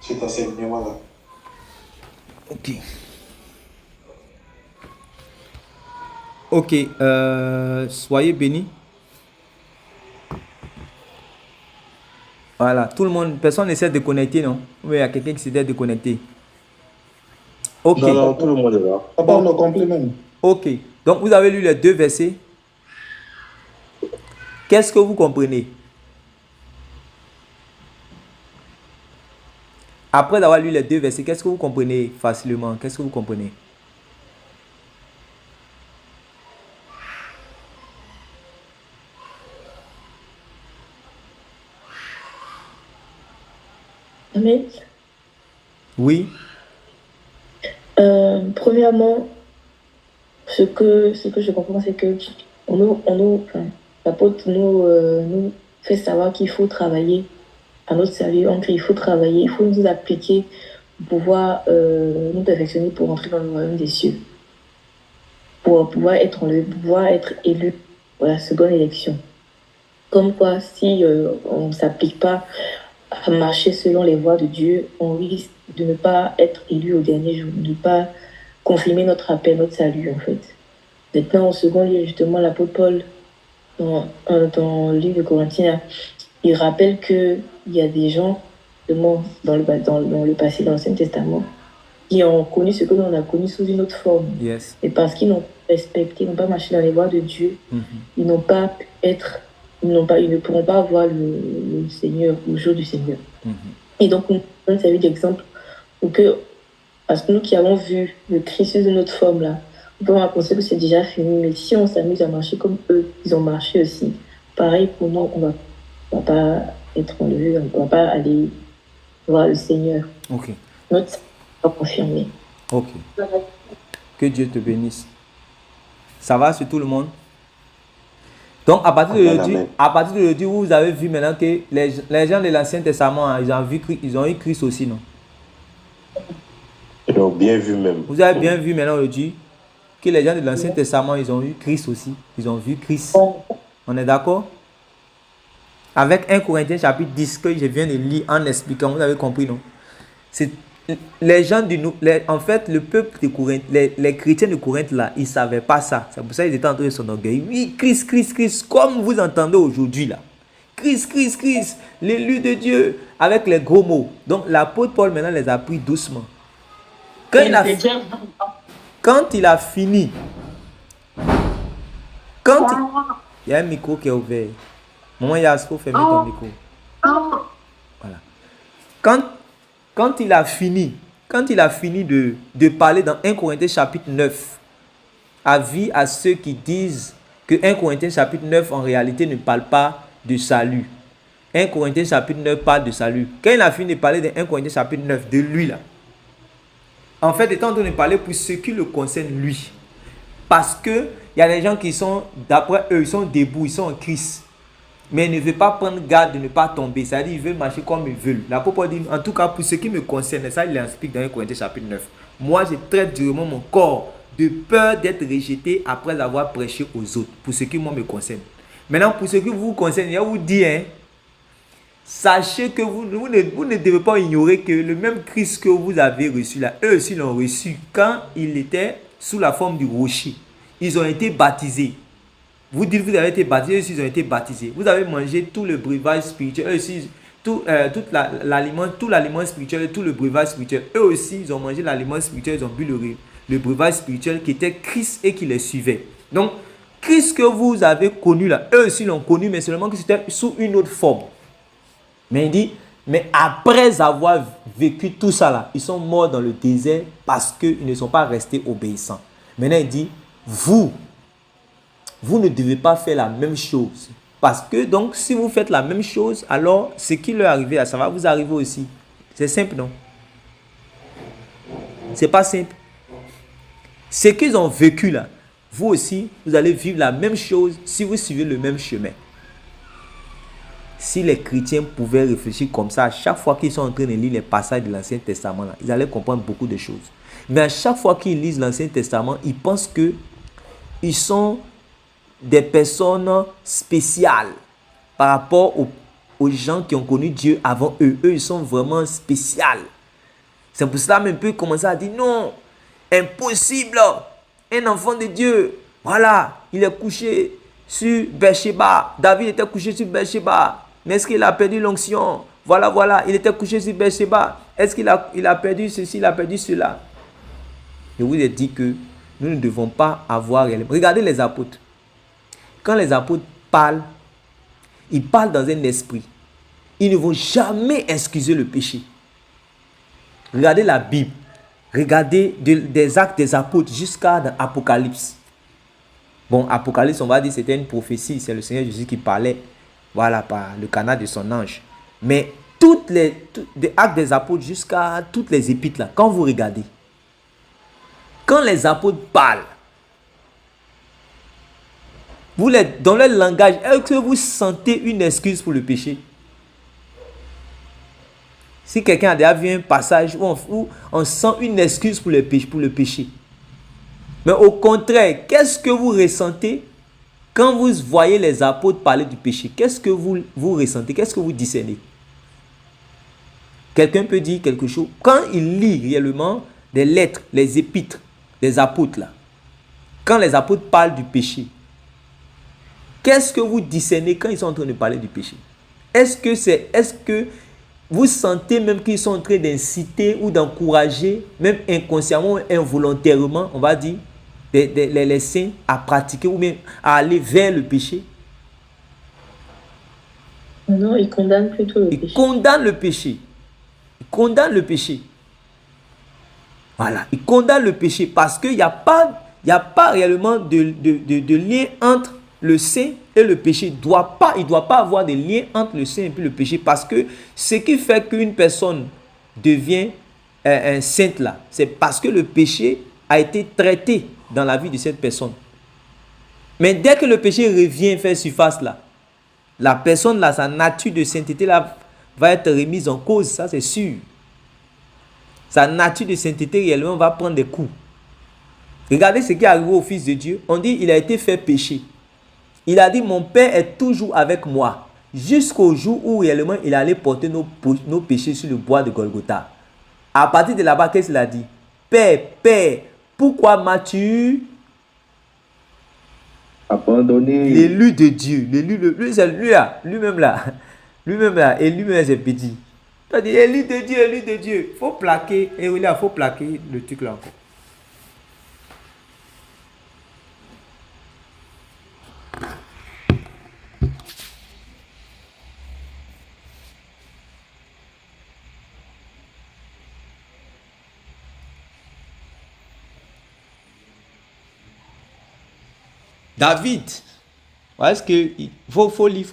cet enseignement-là. Ok. Ok. Soyez bénis. Voilà. Tout le monde, personne n'essaie de connecter, non? Oui, il y a quelqu'un qui s'est déconnecté. Ok. Non, tout le monde est là. Papa, on est complet même. Ok. Donc, vous avez lu les 2 versets. Qu'est-ce que vous comprenez? Après avoir lu les 2 versets, qu'est-ce que vous comprenez facilement? Qu'est-ce que vous comprenez? Mais, Oui. premièrement, ce que je comprends, c'est que l'apôtre nous fait savoir qu'il faut travailler à notre salut. Donc, il faut travailler, il faut nous appliquer pour pouvoir nous perfectionner pour entrer dans le royaume des cieux, pour pouvoir être élu pour la seconde élection. Comme quoi, si on ne s'applique pas à marcher selon les voies de Dieu, on risque de ne pas être élu au dernier jour, de ne pas confirmer notre appel, notre salut en fait. Maintenant, en second lieu, justement, l'apôtre Paul, dans le livre de Corinthiens, il rappelle qu'il y a des gens, dans le passé, dans l'Ancien Testament, qui ont connu ce que nous on a connu sous une autre forme. Yes. Et parce qu'ils n'ont pas respecté, ils n'ont pas marché dans les voies de Dieu, ils n'ont pas pu être, ils ne pourront pas voir le Seigneur, le jour du Seigneur. Et donc, on donne sa vie d'exemple pour que, parce que nous qui avons vu le Christ de notre forme là, on peut raconter que c'est déjà fini, mais si on s'amuse à marcher comme eux, ils ont marché aussi. Pareil pour nous, on va pas être enlevé, on va pas aller voir le Seigneur. Ok. Notre salut va confirmer. Ok. Que Dieu te bénisse. Ça va sur tout le monde? Donc, à partir d'aujourd'hui, vous avez vu maintenant que les gens de l'Ancien Testament, hein, ils ont eu Christ aussi, non? Ils ont bien vu même. Vous avez bien vu maintenant aujourd'hui que les gens de l'Ancien Testament, ils ont eu Christ aussi. Ils ont vu Christ. On est d'accord? Avec 1 Corinthiens chapitre 10 que je viens de lire en expliquant, vous avez compris, non? C'est les gens en fait, le peuple de Corinthe, les chrétiens de Corinthe là, ils ne savaient pas ça. C'est pour ça qu'ils étaient en train de s'enorgueillir. Oui, Christ, Christ, Christ, comme vous entendez aujourd'hui là. Christ, Christ, Christ, l'élu de Dieu, avec les gros mots. Donc l'apôtre Paul maintenant les a pris doucement. Quand il a fini, il y a un micro qui est ouvert. Maman Yasko, fermez ton micro. Voilà. Quand il a fini de parler dans 1 Corinthiens chapitre 9, avis à ceux qui disent que 1 Corinthiens chapitre 9 en réalité ne parle pas de salut. 1 Corinthiens chapitre 9 parle de salut. Quand il a fini de parler de 1 Corinthiens chapitre 9, de lui là, en fait, il est en train de parler pour ce qui le concerne lui. Parce que il y a des gens qui sont, d'après eux, ils sont debout, ils sont en Christ. Mais ils ne veulent pas prendre garde de ne pas tomber. C'est-à-dire ils veulent marcher comme ils veulent. L'apôtre dit, en tout cas, pour ce qui me concerne, ça il explique dans 1 Corinthiens chapitre 9. Moi, je traite durement mon corps de peur d'être rejeté après avoir prêché aux autres. Pour ce qui moi me concerne. Maintenant, pour ce qui vous concerne, je vous dis, hein, sachez que vous ne devez pas ignorer que le même Christ que vous avez reçu là, eux aussi l'ont reçu quand il était sous la forme du rocher. Ils ont été baptisés. Vous dites que vous avez été baptisés, eux aussi ils ont été baptisés. Vous avez mangé tout le breuvage spirituel, eux aussi, tout l'aliment spirituel, tout le breuvage spirituel. Eux aussi, ils ont mangé l'aliment spirituel, ils ont bu le breuvage spirituel qui était Christ et qui les suivait. Donc, Christ que vous avez connu là, eux aussi l'ont connu, mais seulement que c'était sous une autre forme. Mais il dit, mais après avoir vécu tout ça là, ils sont morts dans le désert parce qu'ils ne sont pas restés obéissants. Maintenant il dit, vous ne devez pas faire la même chose. Parce que donc, si vous faites la même chose, alors ce qui leur est arrivé là, ça va vous arriver aussi. C'est simple, non? C'est pas simple. Ce qu'ils ont vécu là, vous aussi, vous allez vivre la même chose si vous suivez le même chemin. Si les chrétiens pouvaient réfléchir comme ça, à chaque fois qu'ils sont en train de lire les passages de l'Ancien Testament, là, ils allaient comprendre beaucoup de choses. Mais à chaque fois qu'ils lisent l'Ancien Testament, ils pensent qu'ils sont des personnes spéciales par rapport aux gens qui ont connu Dieu avant eux. Eux, ils sont vraiment spéciaux. C'est pour cela même peut commencer à dire non, impossible. Un enfant de Dieu, voilà, il est couché sur Bathsheba. David était couché sur Bathsheba. Mais est-ce qu'il a perdu l'onction? Voilà, il était couché sur Bathsheba. Est-ce qu'il a perdu ceci, il a perdu cela? Je vous ai dit que nous ne devons pas avoir réellement. Regardez les apôtres. Quand les apôtres parlent, ils parlent dans un esprit. Ils ne vont jamais excuser le péché. Regardez la Bible. Regardez des actes des apôtres jusqu'à l'Apocalypse. Bon, Apocalypse, on va dire c'était une prophétie. C'est le Seigneur Jésus qui parlait, voilà, par le canal de son ange. Mais des actes des apôtres jusqu'à toutes les épîtres là, quand vous regardez, quand les apôtres parlent, dans leur langage, est-ce que vous sentez une excuse pour le péché? Si quelqu'un a déjà vu un passage où on sent une excuse pour le péché. Mais au contraire, qu'est-ce que vous ressentez quand vous voyez les apôtres parler du péché? Qu'est-ce que vous ressentez? Qu'est-ce que vous discernez? Quelqu'un peut dire quelque chose. Quand il lit réellement des lettres, les épîtres des apôtres là, quand les apôtres parlent du péché, qu'est-ce que vous discernez quand ils sont en train de parler du péché? Est-ce que vous sentez même qu'ils sont en train d'inciter ou d'encourager, même inconsciemment ou involontairement, on va dire, les saints à pratiquer ou même à aller vers le péché? Non, ils condamnent plutôt le péché. Ils condamnent le péché. Ils condamnent le péché. Voilà, ils condamnent le péché parce qu'il n'y a pas réellement de lien entre le saint et le péché. Il ne doit pas avoir de lien entre le saint et le péché, parce que ce qui fait qu'une personne devient un sainte là, c'est parce que le péché a été traité dans la vie de cette personne. Mais dès que le péché revient faire surface là, la personne là, sa nature de sainteté là va être remise en cause, ça c'est sûr. Sa nature de sainteté réellement va prendre des coups. Regardez ce qui est arrivé au Fils de Dieu. On dit il a été fait péché. Il a dit mon Père est toujours avec moi, jusqu'au jour où réellement il allait porter nos péchés sur le bois de Golgotha. À partir de là-bas, qu'est-ce qu'il a dit? Père, pourquoi m'as-tu abandonné? L'élu de Dieu, lui-même là, et lui-même c'est petit. Tu as dit élu de Dieu. Il faut plaquer, et oui là, il faut plaquer le truc là encore. David, est-ce que faut lire.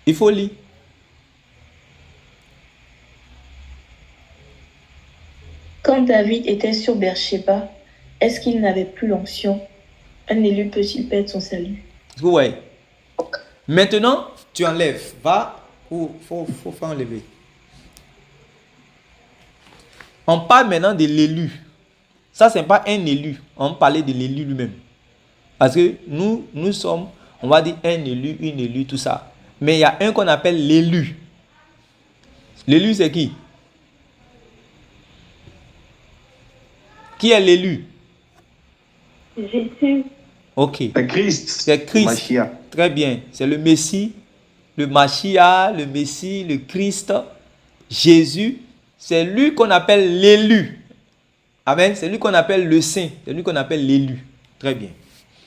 Il faut lire. Quand David était sur Beersheba, est-ce qu'il n'avait plus l'onction? Un élu peut-il perdre son salut? Oui. Maintenant, tu enlèves. Va, faut faire enlever. On parle maintenant de l'élu. Ça, ce n'est pas un élu. On parlait de l'élu lui-même. Parce que nous sommes, on va dire un élu, une élue, tout ça. Mais il y a un qu'on appelle l'élu. L'élu, c'est qui? Qui est l'élu? Jésus. Ok. C'est Christ. C'est Christ. Machia. Très bien. C'est le Messie, le Machia, le Messie, le Christ, Jésus. C'est lui qu'on appelle l'élu. Amen. C'est lui qu'on appelle le saint. C'est lui qu'on appelle l'élu. Très bien.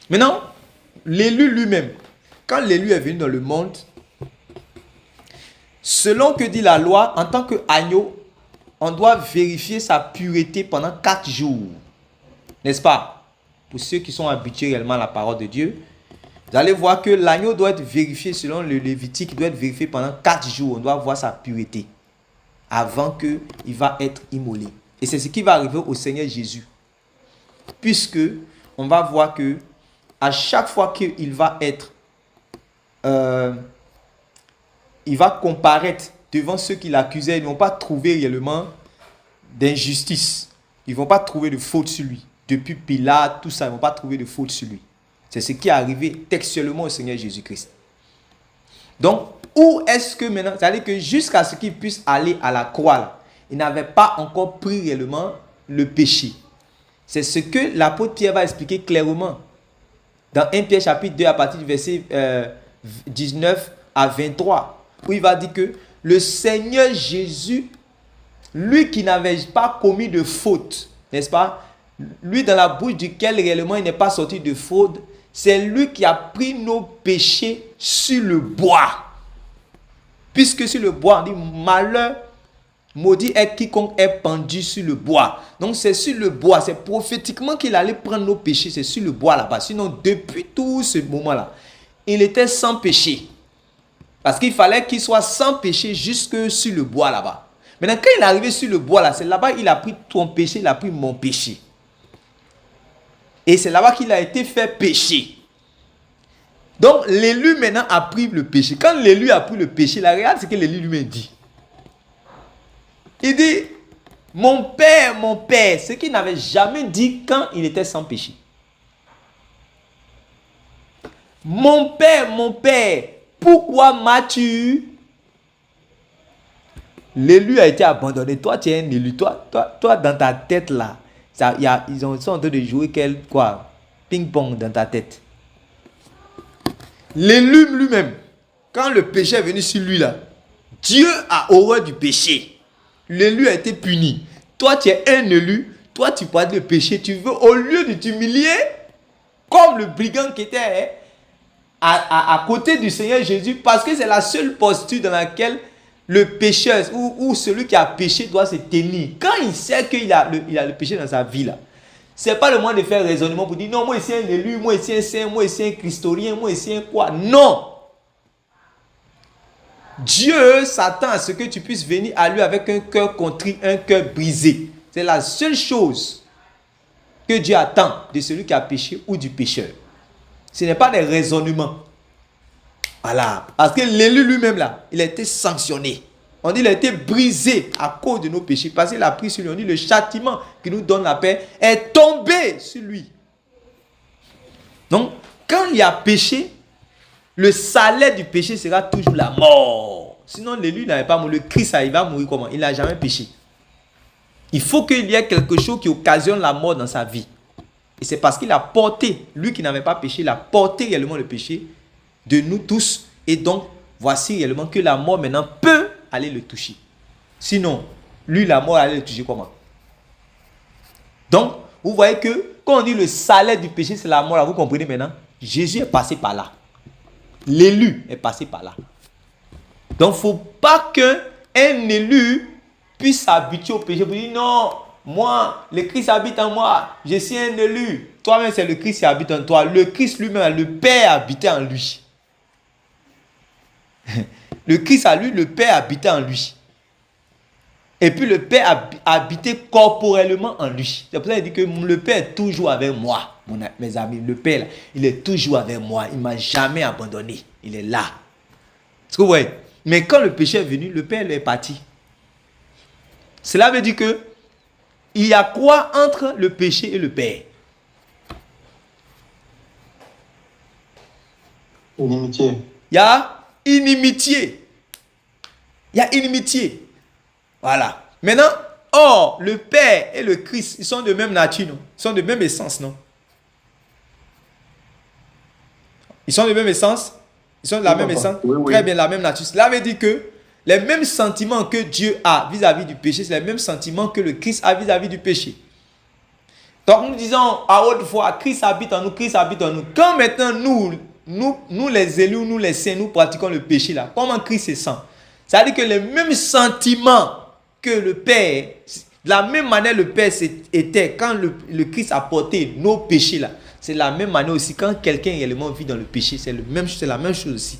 Maintenant, l'élu lui-même, quand l'élu est venu dans le monde, selon que dit la loi, en tant qu'agneau, on doit vérifier sa pureté pendant 4 jours. N'est-ce pas? Pour ceux qui sont habitués réellement à la parole de Dieu, vous allez voir que l'agneau doit être vérifié selon le Lévitique, il doit être vérifié pendant 4 jours. On doit voir sa pureté avant qu'il va être immolé. Et c'est ce qui va arriver au Seigneur Jésus. Puisque on va voir que à chaque fois qu'il va être il va comparaître devant ceux qui l'accusaient, ils ne vont pas trouver réellement d'injustice. Ils ne vont pas trouver de faute sur lui. Depuis Pilate, tout ça, ils ne vont pas trouver de faute sur lui. C'est ce qui est arrivé textuellement au Seigneur Jésus-Christ. Donc, où est-ce que maintenant, c'est-à-dire que jusqu'à ce qu'il puisse aller à la croix, là, il n'avait pas encore pris réellement le péché. C'est ce que l'apôtre Pierre va expliquer clairement. Dans 1 Pierre chapitre 2, à partir du verset 19 à 23, où il va dire que le Seigneur Jésus Lui qui n'avait pas commis de faute, n'est-ce pas? Lui dans la bouche duquel réellement il n'est pas sorti de fraude, c'est lui qui a pris nos péchés sur le bois. Puisque sur le bois, on dit malheur, maudit est quiconque est pendu sur le bois. Donc c'est sur le bois, c'est prophétiquement qu'il allait prendre nos péchés, c'est sur le bois là-bas. Sinon, depuis tout ce moment-là, il était sans péché. Parce qu'il fallait qu'il soit sans péché jusque sur le bois là-bas. Maintenant, quand il est arrivé sur le bois là, c'est là-bas il a pris ton péché, il a pris mon péché. Et c'est là-bas qu'il a été fait péché. Donc, l'élu maintenant a pris le péché. Quand l'élu a pris le péché, la réalité, c'est que l'élu lui-même dit. Il dit, mon père, ce qu'il n'avait jamais dit quand il était sans péché. Mon père, pourquoi m'as-tu eu? L'élu a été abandonné. Toi, tu es un élu. Toi dans ta tête là, ils sont en train de jouer ping-pong dans ta tête. L'élu lui-même, quand le péché est venu sur lui là, Dieu a horreur du péché. L'élu a été puni. Toi, tu es un élu. Toi, tu parles de péché. Tu veux, au lieu de t'humilier, comme le brigand qui était à côté du Seigneur Jésus, parce que c'est la seule posture dans laquelle le pécheur ou celui qui a péché doit se tenir. Quand il sait qu'il a le péché dans sa vie là, c'est pas le moment de faire raisonnement pour dire non, moi ici un élu, moi ici un saint, moi ici un christorien, moi ici un quoi. Non! Dieu s'attend à ce que tu puisses venir à lui avec un cœur contrit, un cœur brisé. C'est la seule chose que Dieu attend de celui qui a péché ou du pécheur. Ce n'est pas des raisonnements. Voilà. Parce que l'élu lui-même là, il a été sanctionné. On dit qu'il a été brisé à cause de nos péchés. Parce qu'il a pris sur lui. On dit le châtiment qui nous donne la paix est tombé sur lui. Donc, quand il y a péché, le salaire du péché sera toujours la mort. Sinon, l'élu n'avait pas mouru. Le Christ, il va mourir comment? Il n'a jamais péché. Il faut qu'il y ait quelque chose qui occasionne la mort dans sa vie. Et c'est parce qu'il a porté, lui qui n'avait pas péché, il a porté réellement le péché de nous tous. Et donc, voici réellement que la mort maintenant peut aller le toucher. Sinon, lui, la mort allait le toucher comment? Donc, vous voyez que quand on dit le salaire du péché, c'est la mort, là, vous comprenez maintenant? Jésus est passé par là. L'élu est passé par là. Donc, il ne faut pas qu'un élu puisse s'habituer au péché. Vous dites non, moi, le Christ habite en moi, je suis un élu. Toi-même, c'est le Christ qui habite en toi. Le Christ lui-même, le Père habitait en lui. Le Christ à lui, le Père habitait en lui. Et puis le Père habitait corporellement en lui. C'est pour ça qu'il dit que le Père est toujours avec moi. Mes amis, le Père, il est toujours avec moi. Il ne m'a jamais abandonné. Il est là. Est-ce que vous voyez? Mais quand le péché est venu, le Père est parti. Cela veut dire que il y a quoi entre le péché et le Père? Inimitié. Il y a inimitié. Il y a inimitié. Voilà. Maintenant, or, le Père et le Christ, ils sont de même nature, non? Ils sont de même essence, non? Ils sont de même essence? Ils sont de la même essence? Oui. Très bien, la même nature. Cela veut dire que les mêmes sentiments que Dieu a vis-à-vis du péché, c'est les mêmes sentiments que le Christ a vis-à-vis du péché. Donc nous disons à haute voix, Christ habite en nous, Christ habite en nous. Quand maintenant nous les élus, nous les saints, nous pratiquons le péché là, comment Christ se sent? C'est-à-dire que les mêmes sentiments que le Père, de la même manière le Père était quand le Christ a porté nos péchés là, c'est la même manière aussi quand quelqu'un réellement vit dans le péché, c'est la même chose aussi.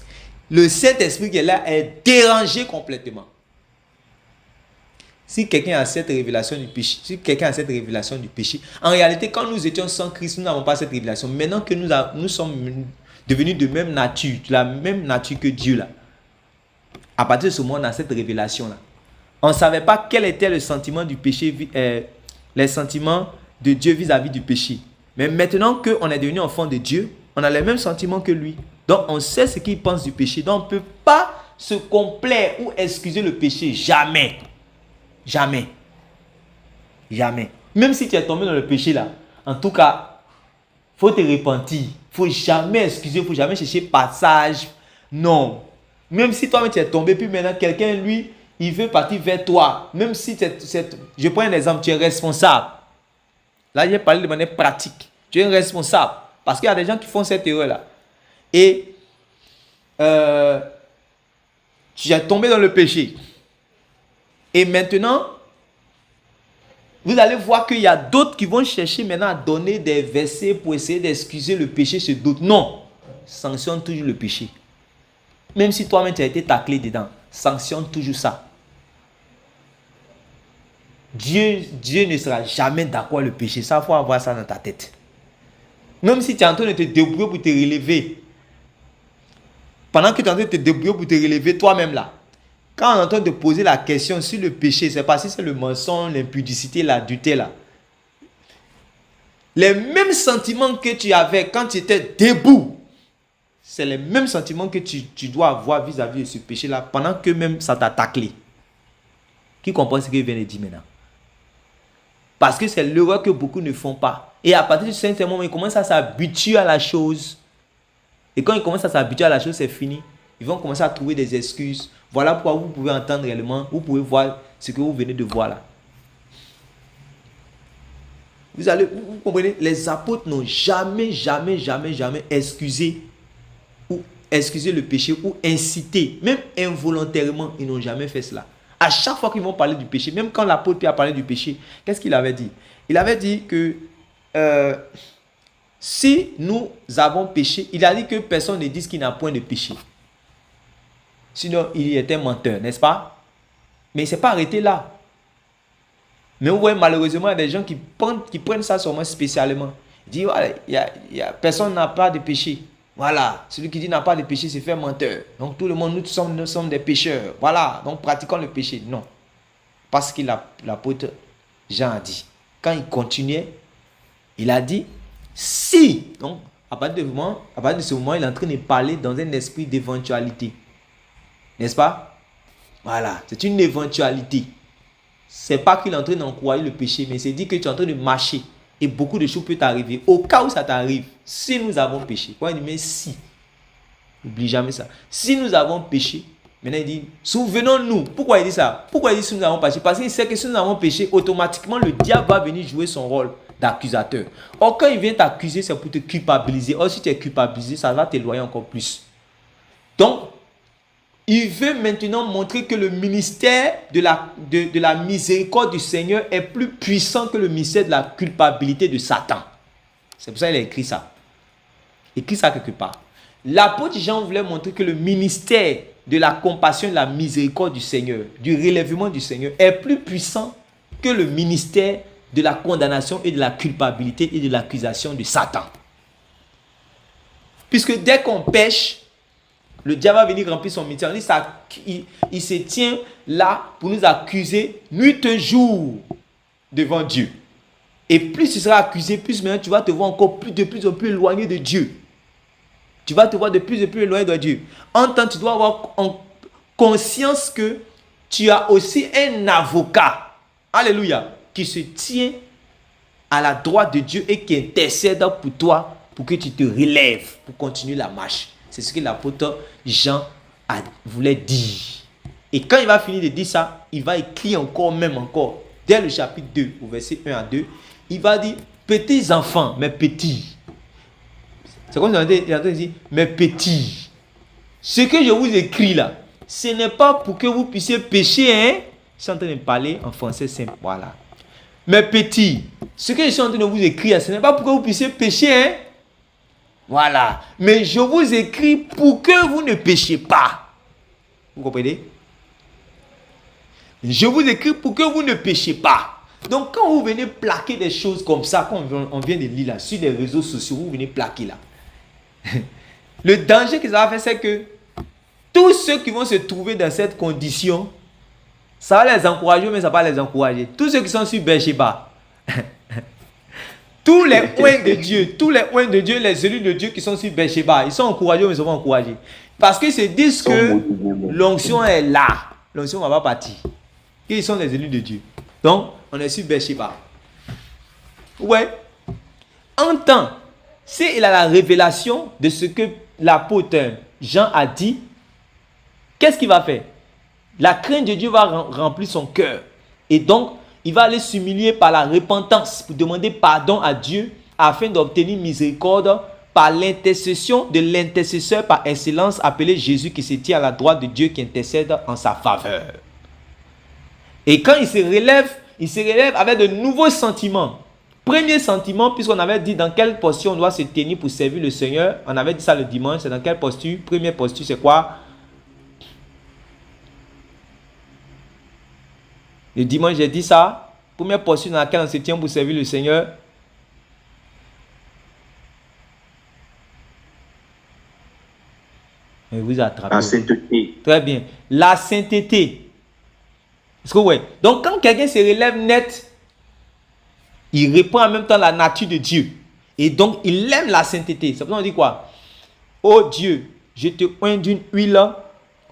Le Saint-Esprit qui est là est dérangé complètement. Si quelqu'un a cette révélation du péché, en réalité, quand nous étions sans Christ, nous n'avons pas cette révélation. Maintenant que nous sommes devenus de même nature, de la même nature que Dieu là, à partir de ce moment, on a cette révélation là. On ne savait pas quel était le sentiment du péché, les sentiments de Dieu vis-à-vis du péché. Mais maintenant qu'on est devenu enfant de Dieu, on a les mêmes sentiments que lui. Donc, on sait ce qu'il pense du péché. Donc, on ne peut pas se complaire ou excuser le péché. Jamais. Jamais. Jamais. Même si tu es tombé dans le péché là, en tout cas, il faut te repentir. Il ne faut jamais excuser, il ne faut jamais chercher passage. Non. Même si toi-même tu es tombé, puis maintenant quelqu'un, lui, il veut partir vers toi, même si je prends un exemple, tu es responsable. Là, j'ai parlé de manière pratique. Tu es responsable. Parce qu'il y a des gens qui font cette erreur-là. Et tu es tombé dans le péché. Et maintenant, vous allez voir qu'il y a d'autres qui vont chercher maintenant à donner des versets pour essayer d'excuser le péché chez d'autres. Non. Sanctionne toujours le péché. Même si toi-même tu as été taclé dedans, sanctionne toujours ça. Dieu ne sera jamais d'accord avec le péché. Ça, il faut avoir ça dans ta tête. Même si tu es en train de te débrouiller pour te relever, pendant que tu es en train de te débrouiller pour te relever toi-même là, quand on est en train de poser la question sur le péché, c'est parce que c'est le mensonge, l'impudicité, l'adultère là. Les mêmes sentiments que tu avais quand tu étais debout, c'est les mêmes sentiments que tu dois avoir vis-à-vis de ce péché-là pendant que même ça t'a taclé. Qui comprend ce que je viens de dire maintenant? Parce que c'est l'erreur que beaucoup ne font pas. Et à partir de ce certain moment, ils commencent à s'habituer à la chose. Et quand ils commencent à s'habituer à la chose, c'est fini. Ils vont commencer à trouver des excuses. Voilà pourquoi vous pouvez entendre réellement, vous pouvez voir ce que vous venez de voir là. Vous comprenez, les apôtres n'ont jamais excusé le péché ou incité, même involontairement, ils n'ont jamais fait cela. À chaque fois qu'ils vont parler du péché, même quand l'apôtre Pierre a parlé du péché, qu'est-ce qu'il avait dit? Il avait dit que si nous avons péché, il a dit que personne ne dise qu'il n'a point de péché. Sinon, il était menteur, n'est-ce pas? Mais il ne s'est pas arrêté là. Mais vous voyez, malheureusement, il y a des gens qui prennent ça sur moi spécialement. Ils disent, voilà, personne n'a pas de péché. Voilà, celui qui dit n'a pas de péché, c'est fait menteur. Donc tout le monde, nous sommes des pécheurs. Voilà, donc pratiquons le péché. Non. Parce que l'apôtre Jean a dit, quand il continuait, il a dit, si. Donc, à partir de ce moment, il est en train de parler dans un esprit d'éventualité. N'est-ce pas? Voilà, c'est une éventualité. C'est pas qu'il est en train d'encourager le péché, mais c'est dit que tu es en train de marcher. Et beaucoup de choses peuvent t'arriver. Au cas où ça t'arrive, si nous avons péché. Quoi, il dit, mais si. N'oublie jamais ça. Si nous avons péché, maintenant il dit, souvenons-nous. Pourquoi il dit ça? Pourquoi il dit si nous avons péché? Parce qu'il sait que si nous avons péché, automatiquement le diable va venir jouer son rôle d'accusateur. Or, quand il vient t'accuser, c'est pour te culpabiliser. Or, si tu es culpabilisé, ça va t'éloigner encore plus. Donc, il veut maintenant montrer que le ministère de la miséricorde du Seigneur est plus puissant que le ministère de la culpabilité de Satan. C'est pour ça qu'il a écrit ça. Il a écrit ça quelque part. L'apôtre Jean voulait montrer que le ministère de la compassion et de la miséricorde du Seigneur, du relèvement du Seigneur, est plus puissant que le ministère de la condamnation et de la culpabilité et de l'accusation de Satan. Puisque dès qu'on pêche, le diable va venir remplir son ministère. Il se tient là pour nous accuser nuit et jour devant Dieu. Et plus tu seras accusé, plus maintenant tu vas te voir encore de plus en plus éloigné de Dieu. Tu vas te voir de plus en plus éloigné de Dieu. En tant que tu dois avoir conscience que tu as aussi un avocat. Alléluia. Qui se tient à la droite de Dieu et qui intercède pour toi pour que tu te relèves pour continuer la marche. C'est ce que l'apôtre Jean voulait dire. Et quand il va finir de dire ça, il va écrire encore, dès le chapitre 2, au verset 1 à 2, il va dire, petits enfants, mes petits. C'est comme si il est en train de dire, mes petits. Ce que je vous écris là, ce n'est pas pour que vous puissiez pécher, hein. Je suis en train de parler en français simple, voilà. Mes petits, ce que je suis en train de vous écrire, ce n'est pas pour que vous puissiez pécher, hein. Voilà. Mais je vous écris pour que vous ne péchiez pas. Vous comprenez? Je vous écris pour que vous ne péchiez pas. Donc quand vous venez plaquer des choses comme ça, comme on vient de lire là, sur les réseaux sociaux, vous venez plaquer là. Le danger que ça va faire, c'est que tous ceux qui vont se trouver dans cette condition, ça va les encourager, mais ça va pas les encourager. Tous ceux qui sont sur Beersheba, tous les oints de Dieu, les élus de Dieu qui sont sur Beersheba, ils sont encouragés, mais ils sont pas encouragés. Parce qu'ils se disent que l'onction est là. L'onction ne va pas partir. Ils sont les élus de Dieu. Donc, on est sur Beersheba. Ouais. En temps, s'il a la révélation de ce que l'apôtre Jean a dit, qu'est-ce qu'il va faire? La crainte de Dieu va remplir son cœur. Et donc, il va aller s'humilier par la repentance pour demander pardon à Dieu afin d'obtenir miséricorde par l'intercession de l'intercesseur par excellence appelé Jésus qui se tient à la droite de Dieu qui intercède en sa faveur. Et quand il se relève avec de nouveaux sentiments. Premier sentiment, puisqu'on avait dit dans quelle posture on doit se tenir pour servir le Seigneur. On avait dit ça le dimanche, c'est dans quelle posture? Première posture, c'est quoi? Le dimanche, j'ai dit ça. Première posture dans laquelle on se tient pour servir le Seigneur. Et vous attrapez. La sainteté. Très bien. La sainteté. Est-ce que ouais? Donc, quand quelqu'un se relève net, il reprend en même temps la nature de Dieu. Et donc, il aime la sainteté. C'est pour ça qu'on dit quoi? Oh Dieu, je te oins d'une huile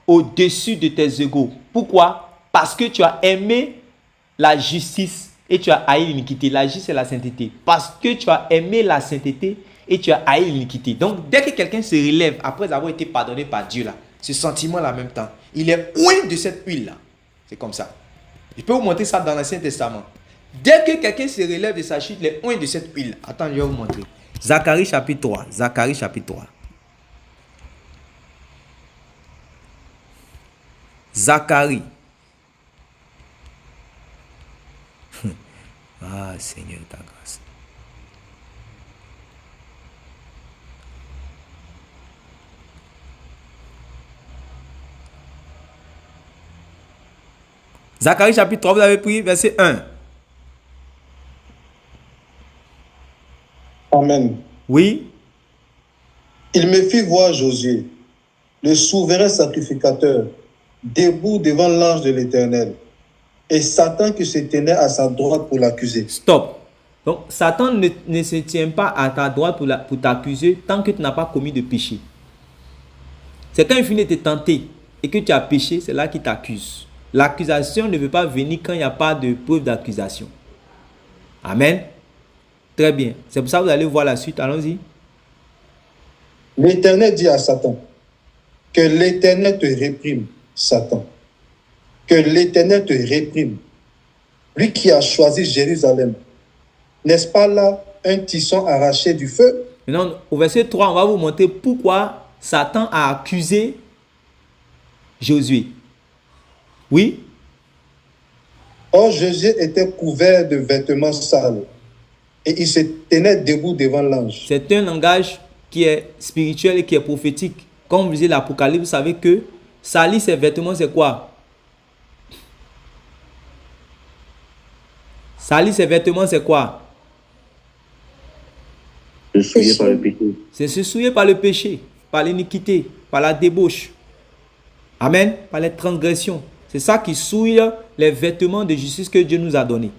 au-dessus de tes égaux. Pourquoi? Parce que tu as aimé la justice et tu as haï l'iniquité. La justice, c'est la sainteté. Parce que tu as aimé la sainteté et tu as haï l'iniquité. Donc, dès que quelqu'un se relève, après avoir été pardonné par Dieu, là, ce sentiment-là en même temps, il est oint de cette huile-là. C'est comme ça. Je peux vous montrer ça dans l'Ancien Testament. Dès que quelqu'un se relève de sa chute, il est oint de cette huile. Attends, je vais vous montrer. Zacharie chapitre 3. Zacharie chapitre 3. Zacharie. Ah, Seigneur, ta grâce. Zacharie chapitre 3, vous avez pris verset 1. Amen. Oui. Il me fit voir Josué, le souverain sacrificateur, debout devant l'ange de l'Éternel, et Satan qui se tenait à sa droite pour l'accuser. Stop. Donc, Satan ne se tient pas à ta droite pour t'accuser tant que tu n'as pas commis de péché. C'est quand il finit de te tenter et que tu as péché, c'est là qu'il t'accuse. L'accusation ne veut pas venir quand il n'y a pas de preuve d'accusation. Amen. Très bien. C'est pour ça que vous allez voir la suite. Allons-y. L'Éternel dit à Satan, que l'Éternel te réprime, Satan. Que l'Éternel te réprime. Lui qui a choisi Jérusalem. N'est-ce pas là un tisson arraché du feu? Maintenant, au verset 3, on va vous montrer pourquoi Satan a accusé Josué. Oui. Or, Josué était couvert de vêtements sales et il se tenait debout devant l'ange. C'est un langage qui est spirituel et qui est prophétique. Comme vous lisez l'Apocalypse, vous savez que salir ses vêtements, c'est quoi? Salir ses vêtements, c'est quoi? Se souiller par le péché. C'est se souiller par le péché, par l'iniquité, par la débauche. Amen. Par les transgressions. C'est ça qui souille les vêtements de justice que Dieu nous a donnés.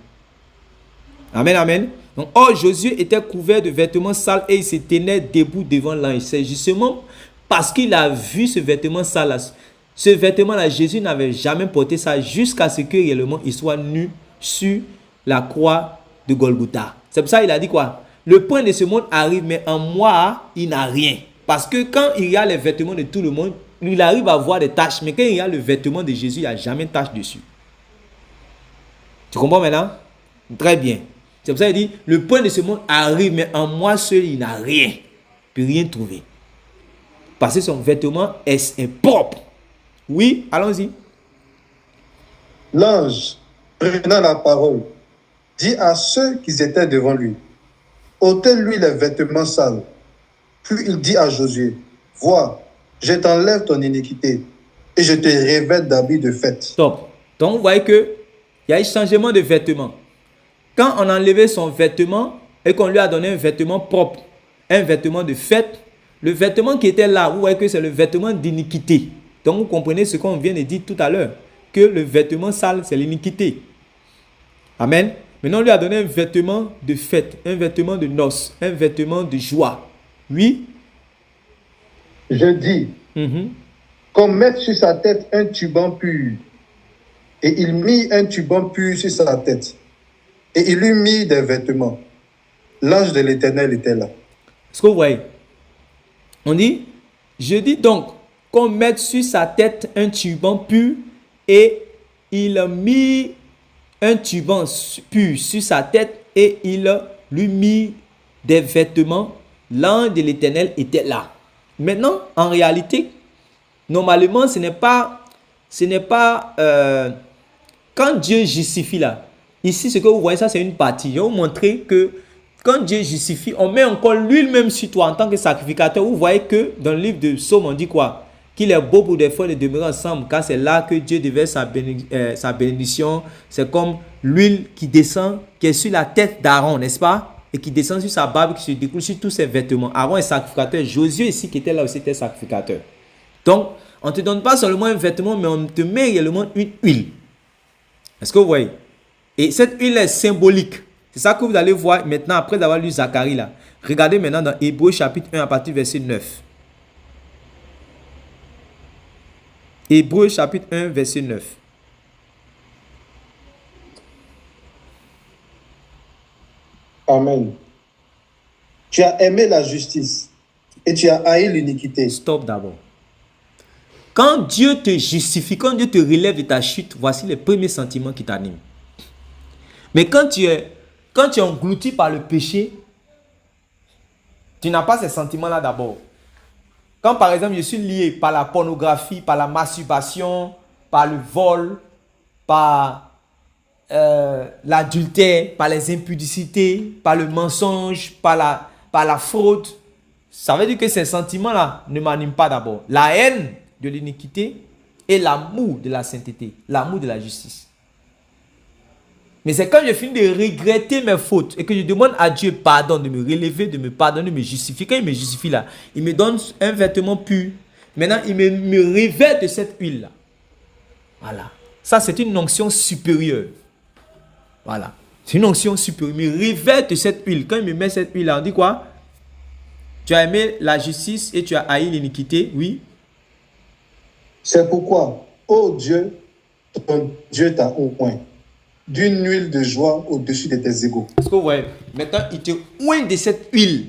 Amen, amen. Donc, or, Josué était couvert de vêtements sales et il se tenait debout devant l'ange. C'est justement parce qu'il a vu ce vêtement sale. Ce vêtement-là, Jésus n'avait jamais porté ça jusqu'à ce que réellement il soit nu sur la croix de Golgotha. C'est pour ça qu'il a dit quoi? Le point de ce monde arrive, mais en moi, il n'a rien. Parce que quand il y a les vêtements de tout le monde, il arrive à voir des taches. Mais quand il y a le vêtement de Jésus, il n'y a jamais de tache dessus. Tu comprends maintenant? Très bien. C'est pour ça qu'il dit, le point de ce monde arrive, mais en moi seul, il n'a rien. Il ne peut rien trouver. Parce que son vêtement est propre. Oui, allons-y. L'ange, prenant la parole, dit à ceux qui étaient devant lui, ôtez-lui les vêtements sales. Puis il dit à Josué, vois, je t'enlève ton iniquité et je te revêt d'habits de fête. Stop. Donc, vous voyez qu'il y a un changement de vêtement. Quand on a enlevé son vêtement et qu'on lui a donné un vêtement propre, un vêtement de fête, le vêtement qui était là, vous voyez que c'est le vêtement d'iniquité. Donc, vous comprenez ce qu'on vient de dire tout à l'heure, que le vêtement sale, c'est l'iniquité. Amen. Maintenant, on lui a donné un vêtement de fête, un vêtement de noces, un vêtement de joie. Oui. Je dis, qu'on mette sur sa tête un turban pur. Et il mit un turban pur sur sa tête. Et il lui mit des vêtements. L'ange de l'Éternel était là. Est-ce que vous voyez? On dit, je dis donc qu'on mette sur sa tête un turban pur et il mit un turban pur sur sa tête et il lui mit des vêtements. L'ange de l'Éternel était là. Maintenant, en réalité, normalement, ce n'est pas quand Dieu justifie là. Ici, ce que vous voyez, ça c'est une partie. Je vais vous montrer que quand Dieu justifie, on met encore lui-même sur toi en tant que sacrificateur. Vous voyez que dans le livre de Psaume, on dit quoi? Qu'il est beau pour des fois de demeurer ensemble, car c'est là que Dieu déverse sa bénédiction. C'est comme l'huile qui descend, qui est sur la tête d'Aaron, n'est-ce pas? Et qui descend sur sa barbe, qui se découle sur tous ses vêtements. Aaron est sacrificateur. Josué ici qui était là aussi était sacrificateur. Donc, on ne te donne pas seulement un vêtement, mais on te met réellement une huile. Est-ce que vous voyez? Et cette huile est symbolique. C'est ça que vous allez voir maintenant après avoir lu Zacharie là. Regardez maintenant dans Hébreux chapitre 1 à partir du verset 9. Hébreux chapitre 1 verset 9. Amen. Tu as aimé la justice et tu as haï l'iniquité. Stop d'abord. Quand Dieu te justifie, quand Dieu te relève de ta chute, voici les premiers sentiments qui t'animent. Mais quand tu es englouti par le péché, tu n'as pas ces sentiments-là d'abord. Quand par exemple je suis lié par la pornographie, par la masturbation, par le vol, par l'adultère, par les impudicités, par le mensonge, par la fraude, ça veut dire que ces sentiments-là ne m'animent pas d'abord. La haine de l'iniquité et l'amour de la sainteté, l'amour de la justice. Mais c'est quand je finis de regretter mes fautes et que je demande à Dieu pardon, de me relever, de me pardonner, de me justifier. Quand il me justifie là, il me donne un vêtement pur. Maintenant, il me revêt de cette huile-là. Voilà. Ça, c'est une onction supérieure. Voilà. C'est une onction supérieure. Il me revêt de cette huile. Quand il me met cette huile-là, on dit quoi? Tu as aimé la justice et tu as haï l'iniquité. Oui. C'est pourquoi, ô Dieu, ton Dieu t'a au point d'une huile de joie au-dessus de tes égaux. Est-ce que vous voyez? Maintenant, il te oint de cette huile.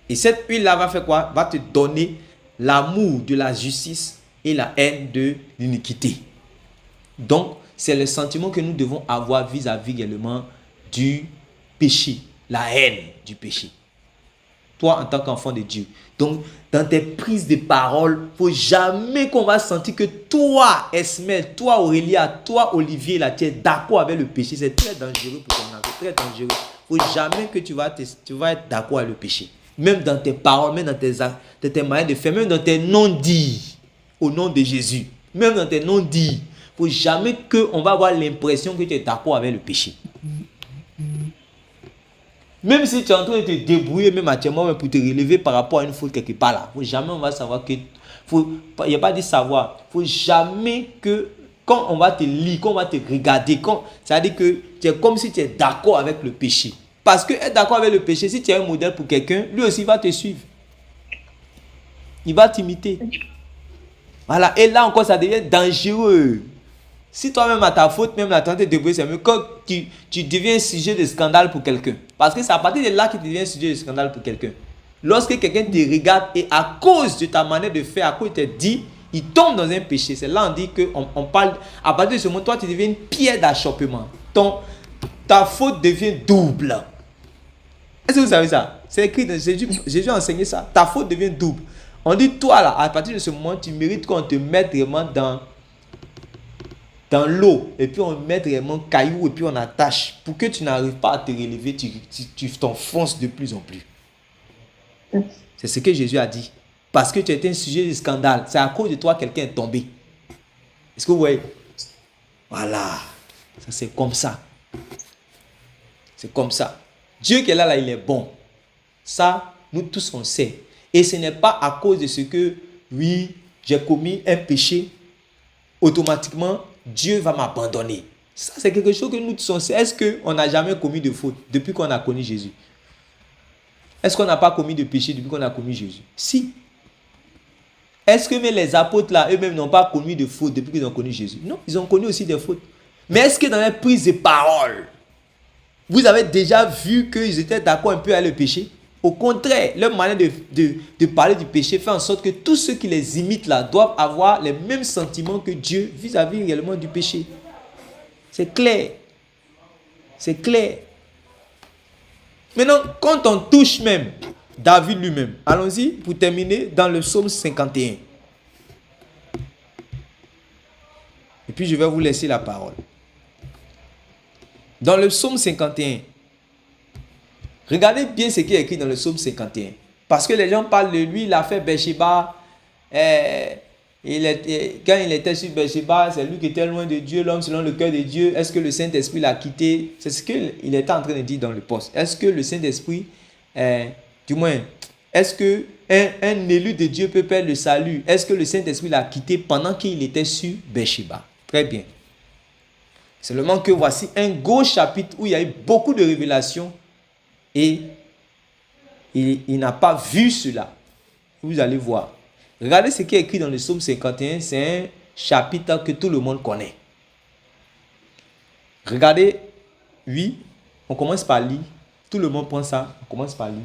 Et cette huile-là va faire quoi? Va te donner l'amour de la justice et la haine de l'iniquité. Donc, c'est le sentiment que nous devons avoir vis-à-vis également du péché. La haine du péché. Toi, en tant qu'enfant de Dieu. Donc, dans tes prises de parole, il ne faut jamais qu'on va sentir que toi, Esmel, toi, Aurélia, toi, Olivier, là, tu es d'accord avec le péché. C'est très dangereux pour ton enfant. Très dangereux. Il ne faut jamais que tu vas être d'accord avec le péché. Même dans tes paroles, même dans tes actes, dans tes manières de faire, même dans tes non-dits, au nom de Jésus. Même dans tes non-dits. Il ne faut jamais qu'on va avoir l'impression que tu es d'accord avec le péché. Même si tu es en train de te débrouiller, même actuellement, pour te relever par rapport à une faute quelque part là, faut jamais on va savoir que. Il n'y a pas de savoir. Il ne faut jamais que, quand on va te lire, quand on va te regarder, ça veut dire que tu es comme si tu es d'accord avec le péché. Parce que être d'accord avec le péché, si tu es un modèle pour quelqu'un, lui aussi va te suivre. Il va t'imiter. Voilà. Et là encore, ça devient dangereux. Si toi-même à ta faute, même la tente de débrouiller, c'est mieux quand tu deviens sujet de scandale pour quelqu'un. Parce que c'est à partir de là que tu deviens sujet de scandale pour quelqu'un. Lorsque quelqu'un te regarde et à cause de ta manière de faire, à cause de tes dits, il tombe dans un péché. C'est là on dit qu'on parle, à partir de ce moment, toi tu deviens une pierre d'achoppement. Ta faute devient double. Est-ce que vous savez ça? C'est écrit dans Jésus a enseigné ça. Ta faute devient double. On dit toi là, à partir de ce moment, tu mérites qu'on te mette vraiment dans l'eau, et puis on met vraiment caillou, et puis on attache, pour que tu n'arrives pas à te relever, tu t'enfonces de plus en plus. C'est ce que Jésus a dit. Parce que tu étais un sujet de scandale. C'est à cause de toi que quelqu'un est tombé. Est-ce que vous voyez? Voilà. Ça, c'est comme ça. C'est comme ça. Dieu qui est là, il est bon. Ça, nous tous, on sait. Et ce n'est pas à cause de ce que, oui, j'ai commis un péché, automatiquement, Dieu va m'abandonner. Ça, c'est quelque chose que nous tous on sait. Est-ce qu'on n'a jamais commis de faute depuis qu'on a connu Jésus? Est-ce qu'on n'a pas commis de péché depuis qu'on a connu Jésus? Si. Est-ce que même les apôtres là, eux-mêmes n'ont pas commis de faute depuis qu'ils ont connu Jésus? Non, ils ont connu aussi des fautes. Mais est-ce que dans les prises de parole, vous avez déjà vu qu'ils étaient d'accord un peu avec le péché? Au contraire, leur manière de parler du péché fait en sorte que tous ceux qui les imitent là doivent avoir les mêmes sentiments que Dieu vis-à-vis réellement du péché. C'est clair. C'est clair. Maintenant, quand on touche même David lui-même, allons-y pour terminer dans le psaume 51. Et puis je vais vous laisser la parole. Dans le psaume 51, regardez bien ce qui est écrit dans le psaume 51. Parce que les gens parlent de lui, il a fait Beersheba. Quand il était sur Beersheba, c'est lui qui était loin de Dieu, l'homme selon le cœur de Dieu. Est-ce que le Saint-Esprit l'a quitté? C'est ce qu'il était en train de dire dans le poste. Est-ce que le Saint-Esprit, du moins, est-ce qu'un élu de Dieu peut perdre le salut? Est-ce que le Saint-Esprit l'a quitté pendant qu'il était sur Beersheba? Très bien. Seulement que voici un gros chapitre où il y a eu beaucoup de révélations et il n'a pas vu cela. Vous allez voir. Regardez ce qui est écrit dans le psaume 51. C'est un chapitre que tout le monde connaît. Regardez, oui, on commence par lire. Tout le monde prend ça. On commence par lire.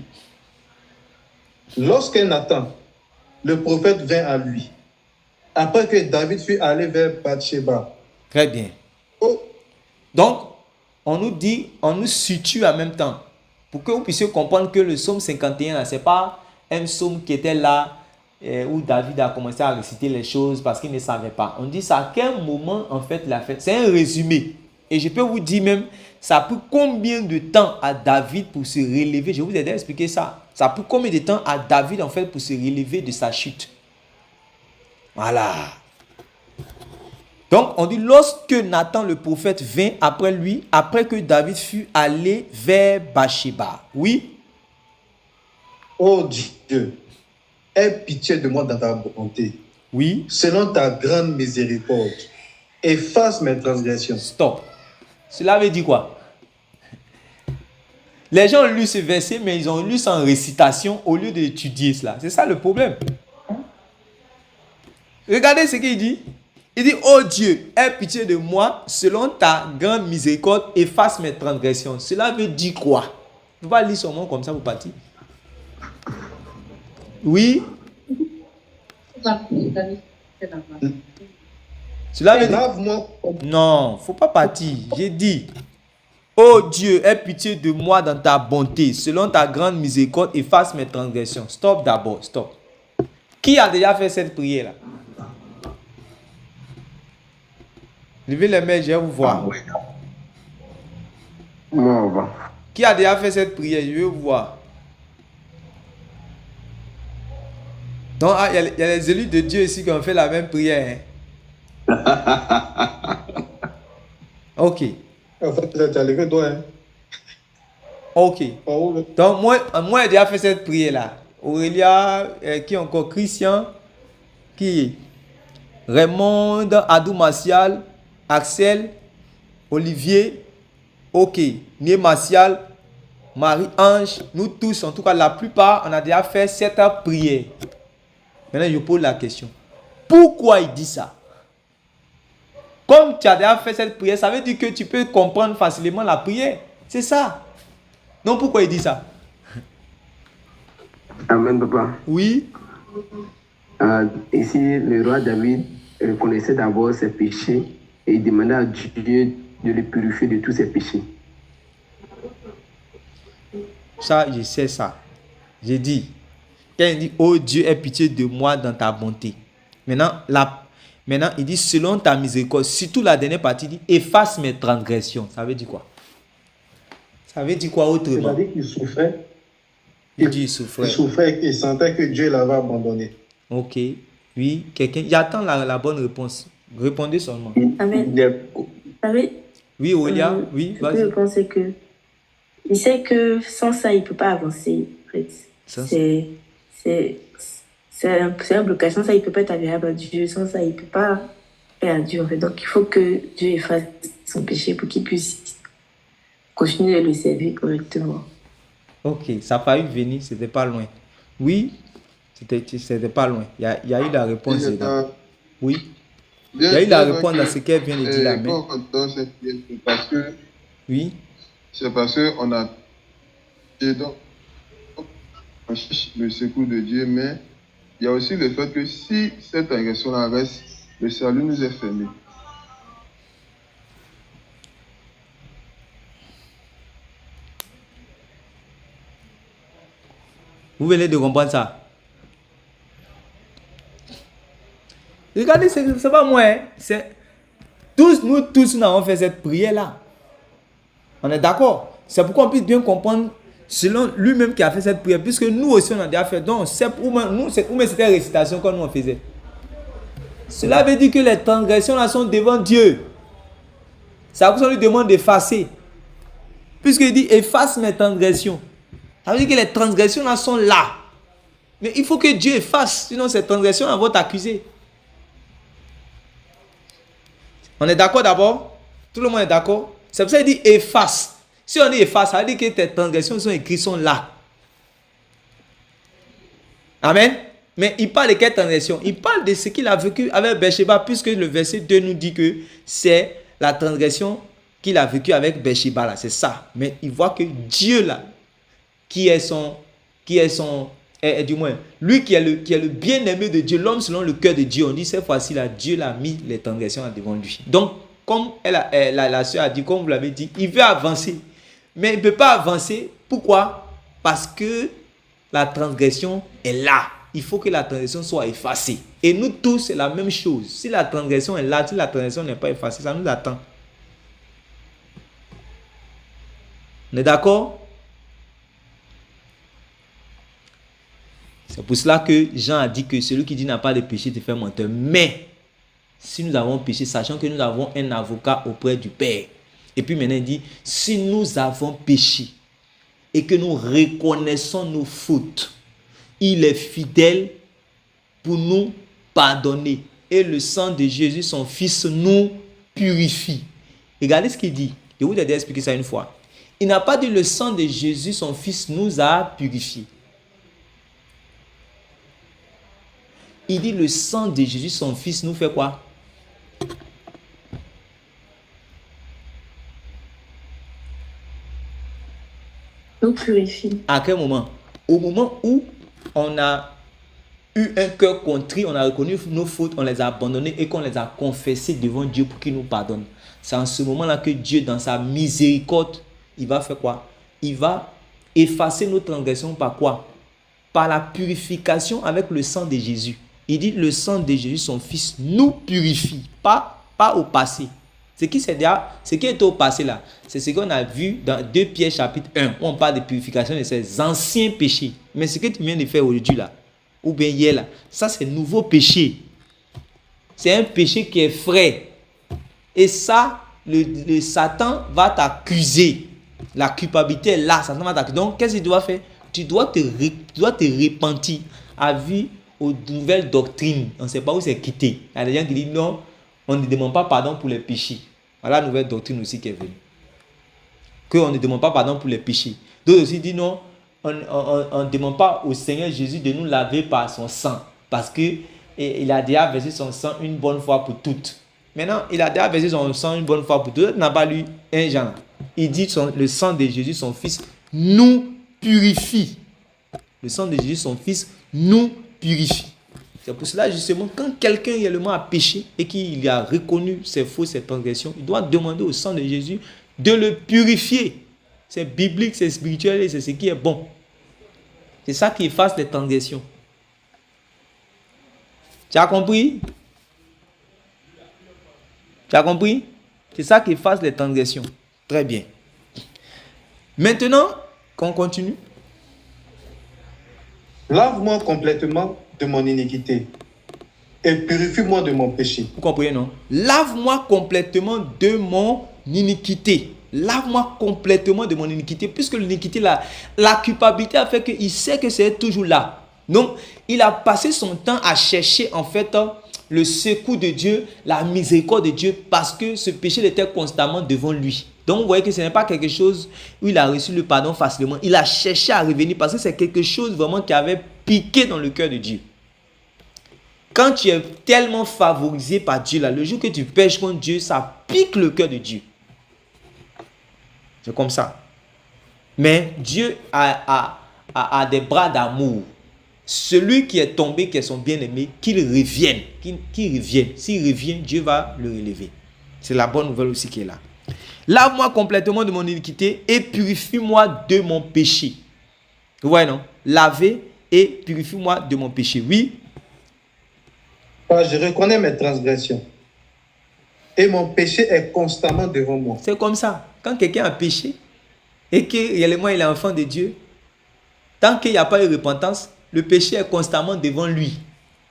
Lorsque Nathan, le prophète, vint à lui, après que David fut allé vers Bathsheba. Très bien. Oh, Donc, on nous dit, on nous situe en même temps. Pour que vous puissiez comprendre que le psaume 51, ce n'est pas un psaume qui était là où David a commencé à réciter les choses parce qu'il ne savait pas. On dit ça à quel moment en fait il a fait. C'est un résumé. Et je peux vous dire même, ça a pris combien de temps à David pour se relever. Je vais vous aider à expliquer ça. Ça a pris combien de temps à David en fait pour se relever de sa chute. Voilà. Donc, on dit, lorsque Nathan le prophète vint après lui, après que David fut allé vers Bathsheba. Oui. ô Dieu, aie pitié de moi dans ta bonté. Oui. Selon ta grande miséricorde, efface mes transgressions. Stop. Cela veut dire quoi? Les gens ont lu ce verset, mais ils ont lu ça en récitation au lieu d'étudier cela. C'est ça le problème. Regardez ce qu'il dit. Il dit, oh Dieu, aie pitié de moi, selon ta grande miséricorde, efface mes transgressions. Cela veut dire quoi? Tu vas lire son nom comme ça pour partir. Oui. Cela veut dire... Lave-moi. Non, faut pas partir. J'ai dit, oh Dieu, aie pitié de moi dans ta bonté, selon ta grande miséricorde, efface mes transgressions. Stop d'abord, stop. Qui a déjà fait cette prière-là? Levez les mains, je vais vous voir. Qui a déjà fait cette prière? Je vais vous voir. Donc, il y a les élus de Dieu ici qui ont fait la même prière. Hein? Ok. En fait, tu as levé toi. Hein? Ok. Oh, Donc, moi j'ai déjà fait cette prière-là. Aurélia, qui encore? Christian, qui? Raymond, Adou Martial, Axel, Olivier, ok, Né Martial, Marie-Ange, nous tous, en tout cas la plupart, on a déjà fait cette prière. Maintenant, je pose la question. Pourquoi il dit ça? Comme tu as déjà fait cette prière, ça veut dire que tu peux comprendre facilement la prière. C'est ça. Non, pourquoi il dit ça? Amen, papa. Oui. Ici, le roi David reconnaissait d'abord ses péchés et il demandait à Dieu de le purifier de tous ses péchés. Ça, je sais ça. J'ai dit, quand il dit, oh Dieu, aie pitié de moi dans ta bonté. Maintenant, il dit, selon ta miséricorde. Surtout la dernière partie, il dit, efface mes transgressions. Ça veut dire quoi? Ça veut dire quoi autrement? C'est-à-dire qu'il souffrait. Il dit, il souffrait. Il souffrait et il sentait que Dieu l'avait abandonné. Ok. Oui, quelqu'un. J'attends la bonne réponse. Répondez seulement. Amen. Vous savez, Oui, Aurélia, oui, ce que je vas-y. pense, c'est que il sait que sans ça, il ne peut pas avancer. En fait. C'est un blocage. Sans ça, il ne peut pas être agréable à Dieu. Sans ça, il ne peut pas faire à Dieu. En fait. Donc, il faut que Dieu efface son péché pour qu'il puisse continuer de le servir correctement. Ok, ça a failli venir, c'était pas loin. Oui, c'était pas loin. Il y a eu la réponse dedans. Oui. Il y a eu la réponse dans ce qu'elle vient de dire là. C'est parce que Oui. c'est parce qu'on a. Et donc, recherche le secours de Dieu, mais il y a aussi le fait que si cette agression-là reste, le salut nous est fermé. Vous venez de comprendre ça? Regardez, c'est pas moi. Hein. Nous tous, nous avons fait cette prière-là. On est d'accord? C'est pourquoi on peut bien comprendre, selon lui-même qui a fait cette prière, puisque nous aussi on a déjà fait. Donc, c'est c'était récitation que nous on faisait. Cela veut dire que les transgressions là sont devant Dieu. C'est pour ça qu'on lui demande d'effacer. Puisqu'il dit efface mes transgressions. Ça veut dire que les transgressions là sont là. Mais il faut que Dieu efface, sinon ces transgressions là vont t'accuser. On est d'accord d'abord? Tout le monde est d'accord? C'est pour ça qu'il dit efface. Si on dit efface, ça veut dire que tes transgressions sont écrites, sont là. Amen. Mais il parle de quelle transgression? Il parle de ce qu'il a vécu avec Bathsheba, puisque le verset 2 nous dit que c'est la transgression qu'il a vécu avec Bathsheba là. C'est ça. Mais il voit que Dieu là, du moins, lui qui est le bien-aimé de Dieu, l'homme selon le cœur de Dieu, on dit cette fois-ci là, Dieu l'a mis les transgressions devant lui. Donc, comme la soeur a dit, comme vous l'avez dit, il veut avancer. Mais il ne peut pas avancer. Pourquoi? Parce que la transgression est là. Il faut que la transgression soit effacée. Et nous tous, c'est la même chose. Si la transgression est là, si la transgression n'est pas effacée, ça nous attend. On est d'accord? C'est pour cela que Jean a dit que celui qui dit n'a pas de péché te fait menteur. Mais, si nous avons péché, sachant que nous avons un avocat auprès du Père. Et puis maintenant il dit, si nous avons péché et que nous reconnaissons nos fautes, il est fidèle pour nous pardonner. Et le sang de Jésus, son Fils, nous purifie. Regardez ce qu'il dit. Je vous ai déjà expliqué ça une fois. Il n'a pas dit le sang de Jésus, son Fils, nous a purifiés. Il dit le sang de Jésus, son Fils, nous fait quoi? Nous purifie. À quel moment? Au moment où on a eu un cœur contrit, on a reconnu nos fautes, on les a abandonnées et qu'on les a confessées devant Dieu pour qu'il nous pardonne. C'est en ce moment-là que Dieu, dans sa miséricorde, il va faire quoi? Il va effacer nos transgressions par quoi? Par la purification avec le sang de Jésus. Il dit le sang de Jésus, son Fils, nous purifie, pas au passé. Ce qui était au passé là, c'est ce qu'on a vu dans 2 Pierre chapitre 1, où on parle de purification de ses anciens péchés. Mais ce que tu viens de faire aujourd'hui là, ou bien hier là, ça c'est nouveau péché. C'est un péché qui est frais. Et ça, le Satan va t'accuser. La culpabilité est là, Satan va t'accuser. Donc, qu'est-ce que tu dois faire? Tu dois te repentir à vie aux nouvelles doctrines. On ne sait pas où c'est quitté. Il y a des gens qui disent non, on ne demande pas pardon pour les péchés. Voilà la nouvelle doctrine aussi qui est venue. Qu'on ne demande pas pardon pour les péchés. D'autres aussi disent non, on ne demande pas au Seigneur Jésus de nous laver par son sang. Parce qu'il a déjà versé son sang une bonne fois pour toutes. Maintenant, il a déjà versé son sang une bonne fois pour toutes. Il n'a pas lu 1 Jean. Il dit le sang de Jésus, son Fils, nous purifie. Le sang de Jésus, son Fils, nous purifie. C'est pour cela, justement, quand quelqu'un réellement a péché et qu'il a reconnu ses fautes, ses transgressions, il doit demander au sang de Jésus de le purifier. C'est biblique, c'est spirituel et c'est ce qui est bon. C'est ça qui efface les transgressions. Tu as compris? Tu as compris? C'est ça qui efface les transgressions. Très bien. Maintenant, qu'on continue. Lave-moi complètement de mon iniquité et purifie-moi de mon péché. Vous comprenez, non? Lave-moi complètement de mon iniquité. Lave-moi complètement de mon iniquité. Puisque l'iniquité, la culpabilité a fait qu'il sait que c'est toujours là. Donc, il a passé son temps à chercher en fait le secours de Dieu, la miséricorde de Dieu, parce que ce péché était constamment devant lui. Donc, vous voyez que ce n'est pas quelque chose où il a reçu le pardon facilement. Il a cherché à revenir parce que c'est quelque chose vraiment qui avait piqué dans le cœur de Dieu. Quand tu es tellement favorisé par Dieu, là, le jour que tu pêches contre Dieu, ça pique le cœur de Dieu. C'est comme ça. Mais Dieu a à des bras d'amour. Celui qui est tombé, qui est son bien-aimé, qu'il revienne. Qu'il revienne. S'il revient, Dieu va le relever. C'est la bonne nouvelle aussi qui est là. Lave-moi complètement de mon iniquité et purifie-moi de mon péché. Vous voyez, non? Laver et purifie-moi de mon péché. Oui. Car je reconnais mes transgressions. Et mon péché est constamment devant moi. C'est comme ça. Quand quelqu'un a péché et que réellement il est enfant de Dieu, tant qu'il n'y a pas eu repentance, le péché est constamment devant lui.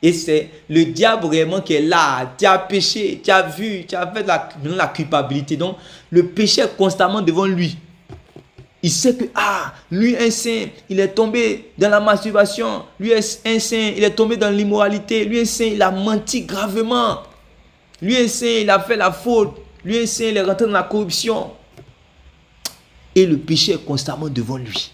Et c'est le diable réellement qui est là. Tu as péché, tu as vu, tu as fait la culpabilité. Donc, le péché est constamment devant lui. Il sait que, lui un saint, il est tombé dans la masturbation. Lui est un saint, il est tombé dans l'immoralité. Lui un saint, il a menti gravement. Lui un saint, il a fait la faute. Lui un saint, il est rentré dans la corruption. Et le péché est constamment devant lui.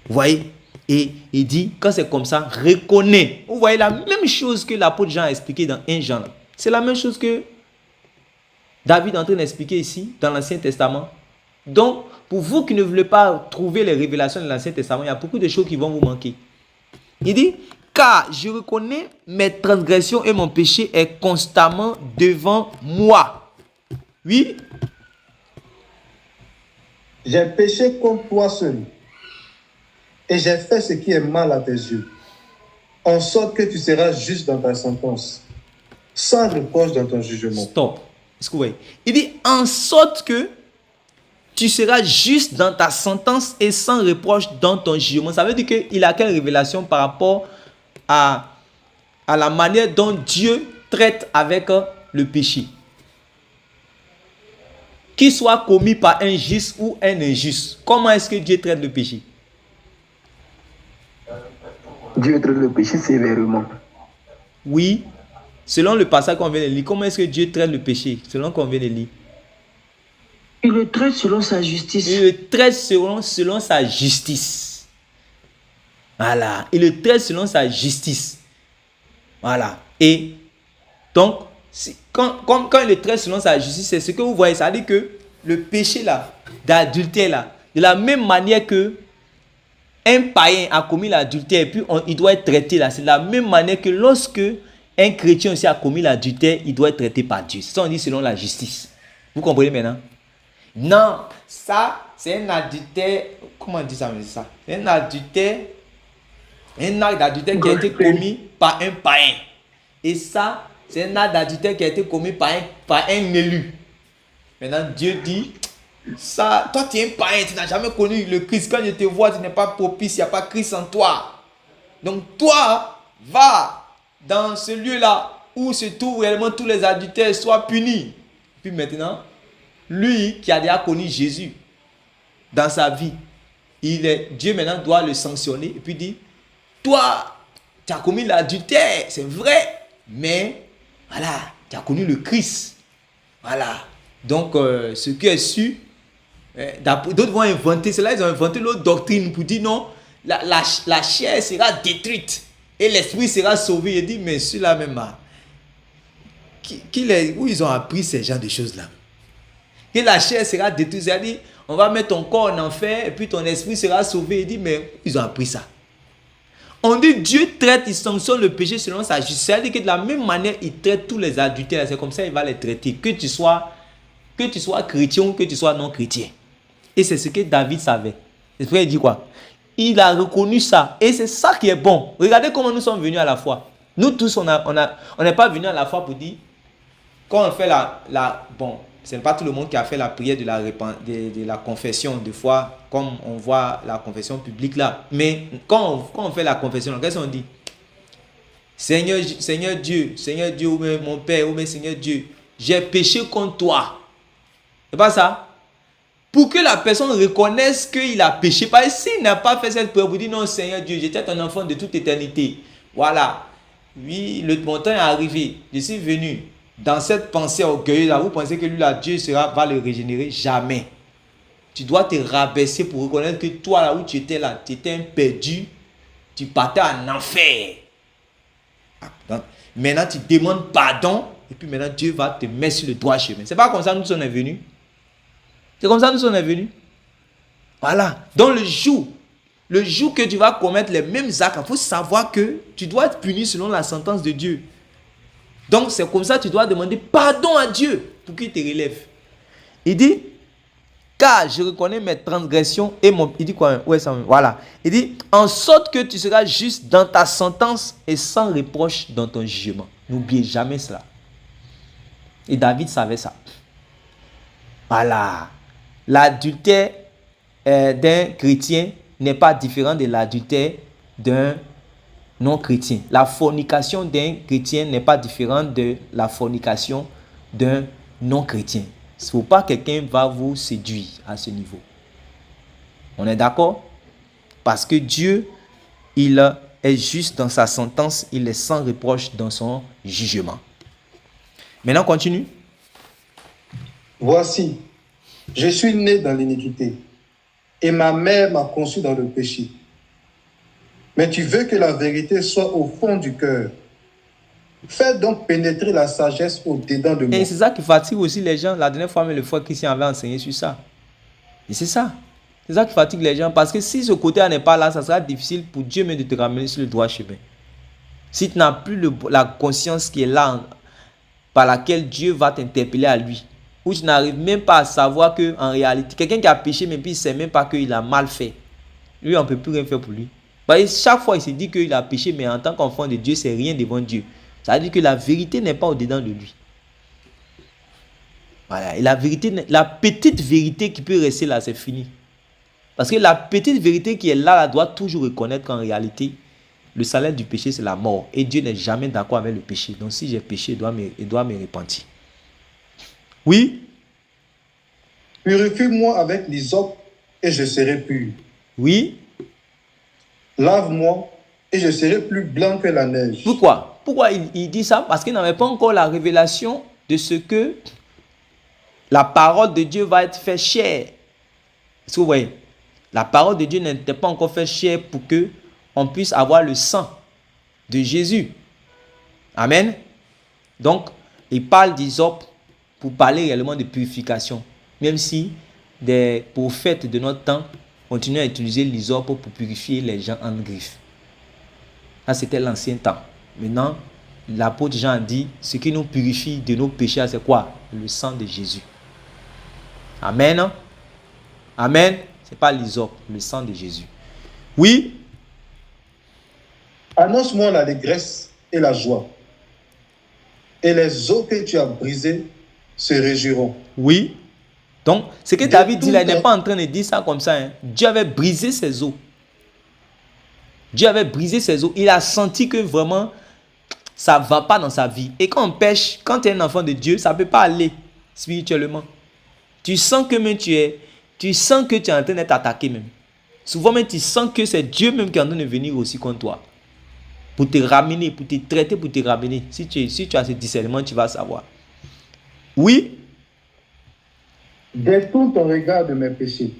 Vous voyez? Et il dit, quand c'est comme ça, reconnais. Vous voyez la même chose que l'apôtre Jean a expliqué dans 1 Jean. C'est la même chose que David est en train d'expliquer ici, dans l'Ancien Testament. Donc, pour vous qui ne voulez pas trouver les révélations de l'Ancien Testament, il y a beaucoup de choses qui vont vous manquer. Il dit, car je reconnais mes transgressions et mon péché est constamment devant moi. Oui. J'ai péché contre toi seul. Et j'ai fait ce qui est mal à tes yeux. En sorte que tu seras juste dans ta sentence. Sans reproche dans ton jugement. Stop. Est-ce que vous voyez? Il dit, en sorte que tu seras juste dans ta sentence et sans reproche dans ton jugement. Ça veut dire qu'il a quelle révélation par rapport à la manière dont Dieu traite avec le péché. Qu'il soit commis par un juste ou un injuste. Comment est-ce que Dieu traite le péché? Dieu traite le péché sévèrement. Oui. Selon le passage qu'on vient de lire, comment est-ce que Dieu traite le péché? Selon qu'on vient de lire. Il le traite selon sa justice. Il le traite selon sa justice. Voilà. Il le traite selon sa justice. Voilà. Et donc, quand il le traite selon sa justice, c'est ce que vous voyez. Ça veut dire que le péché là, d'adultère là, de la même manière que un païen a commis l'adultère et puis il doit être traité là. C'est de la même manière que lorsque un chrétien aussi a commis l'adultère, il doit être traité par Dieu. C'est ça on dit selon la justice. Vous comprenez maintenant? Non, ça, c'est un adultère. Comment on dit ça? C'est un adultère. Un acte d'adultère qui a été commis par un païen. Et ça, c'est un acte d'adultère qui a été commis par un élu. Maintenant, Dieu dit, ça, toi tu es un païen, tu n'as jamais connu le Christ. Quand je te vois, tu n'es pas propice, il n'y a pas Christ en toi. Donc toi, va dans ce lieu-là où se trouvent réellement tous les adultères, sois punis. Puis maintenant, lui qui a déjà connu Jésus dans sa vie, Dieu maintenant doit le sanctionner et puis dit, toi, tu as commis l'adultère, c'est vrai, mais voilà, tu as connu le Christ. Voilà. Donc, ce qui est sûr, d'autres vont inventer, cela ils ont inventé l'autre doctrine pour dire non, la chair sera détruite et l'esprit sera sauvé. Il dit, mais celui-là même, où ils ont appris ces genres de choses-là? Que la chair sera détruite, c'est-à-dire, on va mettre ton corps en enfer et puis ton esprit sera sauvé. Il dit, mais ils ont appris ça. On dit Dieu traite, il sanctionne le péché selon sa justice. C'est-à-dire que de la même manière, il traite tous les adultères. C'est comme ça qu'il va les traiter. Que tu sois chrétien ou que tu sois non chrétien. Et c'est ce que David savait. C'est pourquoi il dit quoi? Il a reconnu ça. Et c'est ça qui est bon. Regardez comment nous sommes venus à la foi. Nous tous, on n'est pas venus à la foi pour dire, quand on fait bon, ce n'est pas tout le monde qui a fait la prière de la confession de foi, comme on voit la confession publique là. Mais quand on fait la confession, qu'est-ce qu'on dit? Seigneur Dieu, ou même mon Père, ou même Seigneur Dieu, j'ai péché contre toi. C'est pas ça? Pour que la personne reconnaisse qu'il a péché. Parce que s'il n'a pas fait cette prière, vous dites non Seigneur Dieu, j'étais ton enfant de toute éternité. Voilà. Oui, le bon temps est arrivé. Je suis venu. Dans cette pensée orgueilleuse là, vous pensez que lui là, Dieu va le régénérer? Jamais. Tu dois te rabaisser pour reconnaître que toi là où tu étais là, tu étais un perdu, tu partais en enfer. Maintenant tu demandes pardon et puis maintenant Dieu va te mettre sur le droit chemin. C'est pas comme ça que nous sommes venus. C'est comme ça que nous sommes venus. Voilà. Donc le jour Le jour que tu vas commettre les mêmes actes, il faut savoir que tu dois être puni selon la sentence de Dieu. Donc, c'est comme ça que tu dois demander pardon à Dieu pour qu'il te relève. Il dit, car je reconnais mes transgressions et mon... Il dit quoi? Ouais, ça, voilà. Il dit, en sorte que tu seras juste dans ta sentence et sans reproche dans ton jugement. N'oubliez jamais cela. Et David savait ça. Voilà. L'adultère d'un chrétien n'est pas différent de l'adultère d'un non-chrétien. La fornication d'un chrétien n'est pas différente de la fornication d'un non-chrétien. Il ne faut pas que quelqu'un va vous séduire à ce niveau. On est d'accord? Parce que Dieu, il est juste dans sa sentence, il est sans reproche dans son jugement. Maintenant, continue. Voici, je suis né dans l'iniquité, et ma mère m'a conçu dans le péché. Mais tu veux que la vérité soit au fond du cœur. Fais donc pénétrer la sagesse au-dedans de moi. Et c'est ça qui fatigue aussi les gens. La dernière fois, le frère Christian avait enseigné sur ça. Et c'est ça. C'est ça qui fatigue les gens. Parce que si ce côté n'est pas là, ça sera difficile pour Dieu même de te ramener sur le droit chemin. Si tu n'as plus la conscience qui est là, par laquelle Dieu va t'interpeller à lui, où tu n'arrives même pas à savoir que en réalité, quelqu'un qui a péché, mais puis il ne sait même pas qu'il a mal fait. Lui, on ne peut plus rien faire pour lui. Parce que chaque fois, il se dit qu'il a péché, mais en tant qu'enfant de Dieu, c'est rien devant Dieu. Ça veut dire que la vérité n'est pas au-dedans de lui. Voilà. Et la vérité, la petite vérité qui peut rester là, c'est fini. Parce que la petite vérité qui est là, doit toujours reconnaître qu'en réalité, le salaire du péché, c'est la mort. Et Dieu n'est jamais d'accord avec le péché. Donc si j'ai péché, il doit me repentir. Oui? Purifie-moi avec l'hysope et je serai pur. Oui? Lave-moi et je serai plus blanc que la neige. Pourquoi? Pourquoi il dit ça? Parce qu'il n'avait pas encore la révélation de ce que la parole de Dieu va être faite chair. Est-ce que vous voyez? La parole de Dieu n'était pas encore faite chair pour que on puisse avoir le sang de Jésus. Amen. Donc, il parle d'hysope pour parler réellement de purification. Même si des prophètes de notre temps continuent à utiliser l'hysope pour purifier les gens en griffe. Ça, c'était l'ancien temps. Maintenant, l'apôtre Jean dit, ce qui nous purifie de nos péchés, c'est quoi? Le sang de Jésus. Amen. Amen. Ce n'est pas l'hysope, le sang de Jésus. Oui. Annonce-moi l'allégresse et la joie. Et les os que tu as brisés se réjouiront. Oui. Donc, ce que David dit là, il n'est pas en train de dire ça comme ça. Hein. Dieu avait brisé ses os. Dieu avait brisé ses os. Il a senti que vraiment, ça ne va pas dans sa vie. Et quand on pêche, quand tu es un enfant de Dieu, ça ne peut pas aller spirituellement. Tu sens que même tu es en train d'être attaqué même. Souvent même, tu sens que c'est Dieu même qui est en train de venir aussi contre toi. Pour te ramener, pour te traiter, pour te ramener. Si tu as ce discernement, tu vas savoir. Oui. Détourne ton regard de mes péchés.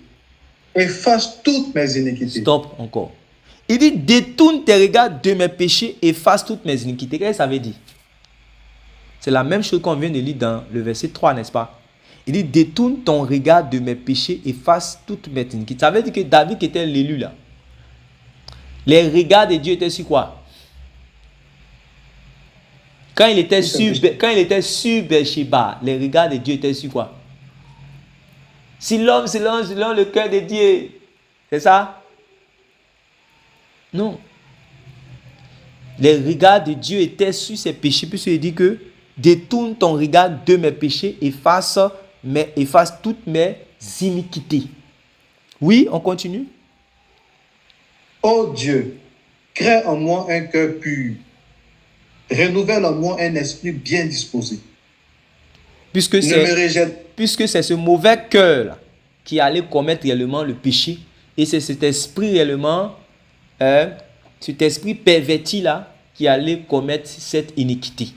Efface toutes mes iniquités. Stop encore. Il dit, détourne tes regards de mes péchés, efface toutes mes iniquités. Qu'est-ce que ça veut dire? C'est la même chose qu'on vient de lire dans le verset 3, n'est-ce pas? Il dit, détourne ton regard de mes péchés, efface toutes mes iniquités. Ça veut dire que David qui était l'élu là. Les regards de Dieu étaient sur quoi? Quand il était sur Beersheba, les regards de Dieu étaient sur quoi? Si l'homme se lance selon le cœur de Dieu, c'est ça? Non. Les regards de Dieu étaient sur ses péchés, puisqu'il dit que détourne ton regard de mes péchés, efface toutes mes iniquités. Oui, on continue. Ô Dieu, crée en moi un cœur pur. Renouvelle en moi un esprit bien disposé. Puisque c'est ce mauvais cœur qui allait commettre réellement le péché. Et c'est cet esprit réellement, cet esprit perverti là, qui allait commettre cette iniquité.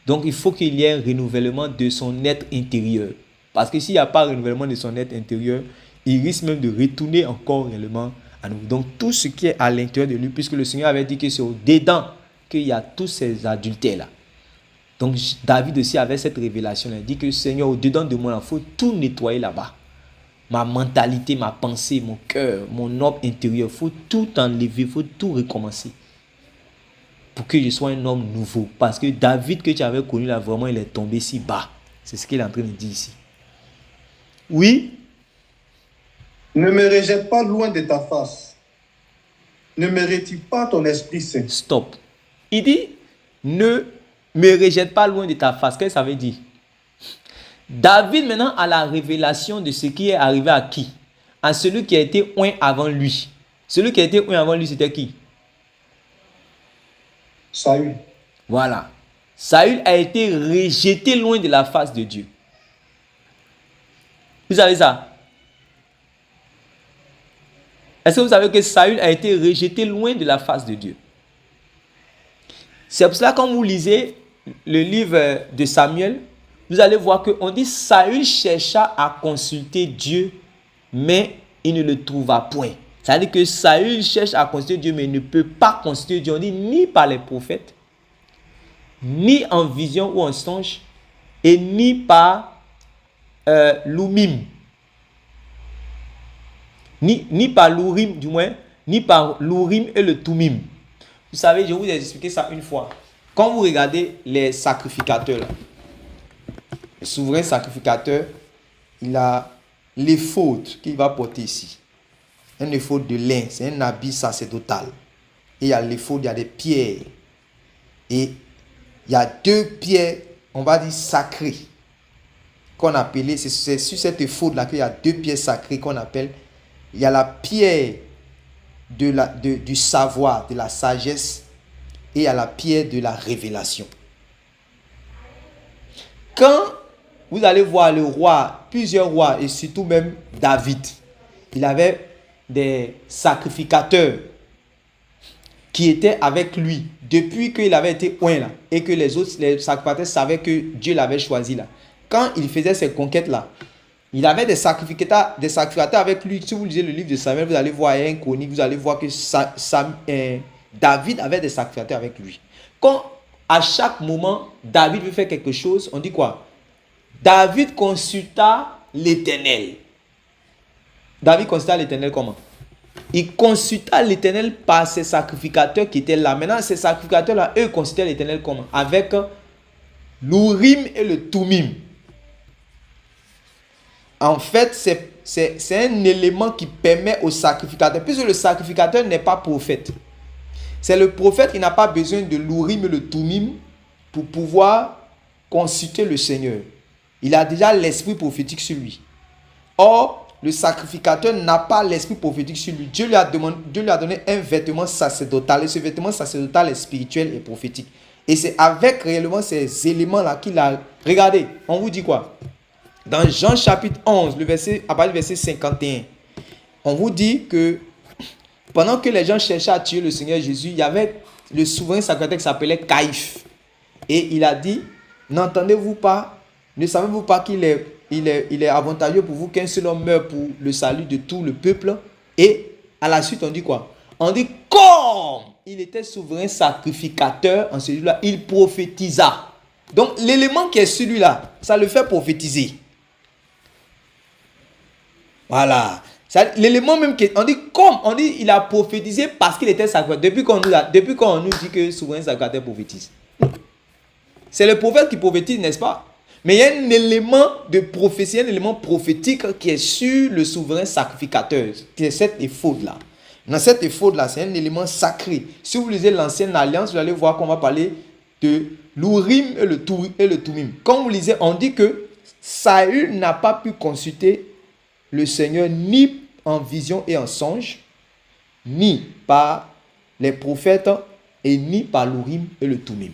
Donc il faut qu'il y ait un renouvellement de son être intérieur. Parce que s'il n'y a pas de renouvellement de son être intérieur, il risque même de retourner encore réellement à nous. Donc tout ce qui est à l'intérieur de lui, puisque le Seigneur avait dit que c'est au-dedans qu'il y a tous ces adultères là. Donc David aussi avait cette révélation. Il dit que Seigneur, au-dedans de moi, il faut tout nettoyer là-bas. ma mentalité, ma pensée, mon cœur, mon homme intérieur. Il faut tout enlever, il faut tout recommencer. Pour que je sois un homme nouveau. Parce que David que tu avais connu là, vraiment, il est tombé si bas. C'est ce qu'il est en train de dire ici. Oui. Ne me rejette pas loin de ta face. Ne me retire pas ton Esprit Saint. Stop. Il dit, ne me rejette pas loin de ta face. Qu'est-ce que ça veut dire? David maintenant a la révélation de ce qui est arrivé à qui? À celui qui a été oint avant lui. Celui qui a été oint avant lui, c'était qui? Saül. Voilà. Saül a été rejeté loin de la face de Dieu. Vous savez ça? Est-ce que vous savez que Saül a été rejeté loin de la face de Dieu? C'est pour cela que quand vous lisez le livre de Samuel, vous allez voir qu'on dit Saül chercha à consulter Dieu, mais il ne le trouva point. C'est-à-dire que Saül cherche à consulter Dieu, mais il ne peut pas consulter Dieu. On dit ni par les prophètes, ni en vision ou en songe, et ni par l'Oumim. Ni par l'Urim, du moins, ni par l'Urim et le Tumim. Vous savez, je vous ai expliqué ça une fois. Quand vous regardez les sacrificateurs, là, le souverain sacrificateur, il a l'éphod qu'il va porter ici. Un éphod de lin, c'est un habit sacerdotal. Et il y a l'éphod, il y a des pierres. Et il y a deux pierres, on va dire sacrées, qu'on appelait, c'est sur cet éphod-là qu'il y a deux pierres sacrées qu'on appelle. Il y a la pierre du savoir, de la sagesse, et il y a la pierre de la révélation. Quand vous allez voir le roi, plusieurs rois, et surtout même David, il avait des sacrificateurs qui étaient avec lui depuis qu'il avait été oint là, et que les sacrificateurs savaient que Dieu l'avait choisi là. Quand il faisait ces conquêtes là, il avait des sacrificateurs avec lui. Si vous lisez le livre de Samuel, vous allez voir un chronique, vous allez voir que David avait des sacrificateurs avec lui. Quand à chaque moment, David veut faire quelque chose, on dit quoi? David consulta l'Éternel. David consulta l'Éternel comment? Il consulta l'Éternel par ses sacrificateurs qui étaient là. Maintenant, ces sacrificateurs-là, eux, consultaient l'Éternel comment? Avec l'Urim et le Tumim. En fait, c'est un élément qui permet au sacrificateur, puisque le sacrificateur n'est pas prophète. C'est le prophète qui n'a pas besoin de l'Urim et le Tumim pour pouvoir consulter le Seigneur. Il a déjà l'esprit prophétique sur lui. Or, le sacrificateur n'a pas l'esprit prophétique sur lui. Dieu lui a donné un vêtement sacerdotal. Et ce vêtement sacerdotal est spirituel et prophétique. Et c'est avec réellement ces éléments-là qu'il a... Regardez, on vous dit quoi? Dans Jean chapitre 11, à partir du verset 51, on vous dit que pendant que les gens cherchaient à tuer le Seigneur Jésus, il y avait le souverain sacrificateur qui s'appelait Caïphe. Et il a dit, n'entendez-vous pas, ne savez-vous pas qu'il est avantageux pour vous qu'un seul homme meure pour le salut de tout le peuple? Et à la suite, on dit quoi? On dit, comme il était souverain sacrificateur en celui-là, il prophétisa. Donc l'élément qui est celui-là, ça le fait prophétiser. Voilà. L'élément même on dit comme, on dit il a prophétisé parce qu'il était sacrificateur. Depuis qu'on nous dit que souverain sacrificateur prophétise. C'est le prophète qui prophétise, n'est-ce pas? Mais il y a un élément de prophétie, un élément prophétique qui est sur le souverain sacrificateur. Qui est cette éphod-là. Dans cette éphod-là, c'est un élément sacré. Si vous lisez l'ancienne alliance, vous allez voir qu'on va parler de l'Urim et le Tumim. Quand vous lisez, on dit que Saül n'a pas pu consulter le Seigneur ni en vision et en songe, ni par les prophètes et ni par l'Urim et le Tumim.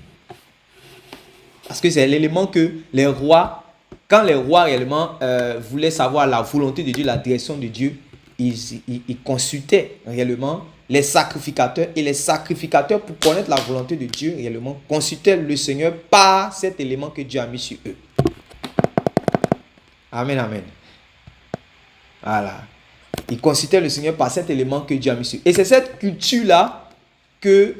Parce que c'est l'élément que les rois, quand les rois réellement voulaient savoir la volonté de Dieu, la direction de Dieu, ils consultaient réellement les sacrificateurs. Et les sacrificateurs, pour connaître la volonté de Dieu réellement, consultaient le Seigneur par cet élément que Dieu a mis sur eux. Amen, amen. Voilà. Ils consultaient le Seigneur par cet élément que Dieu a mis sur eux. Et c'est cette culture-là que,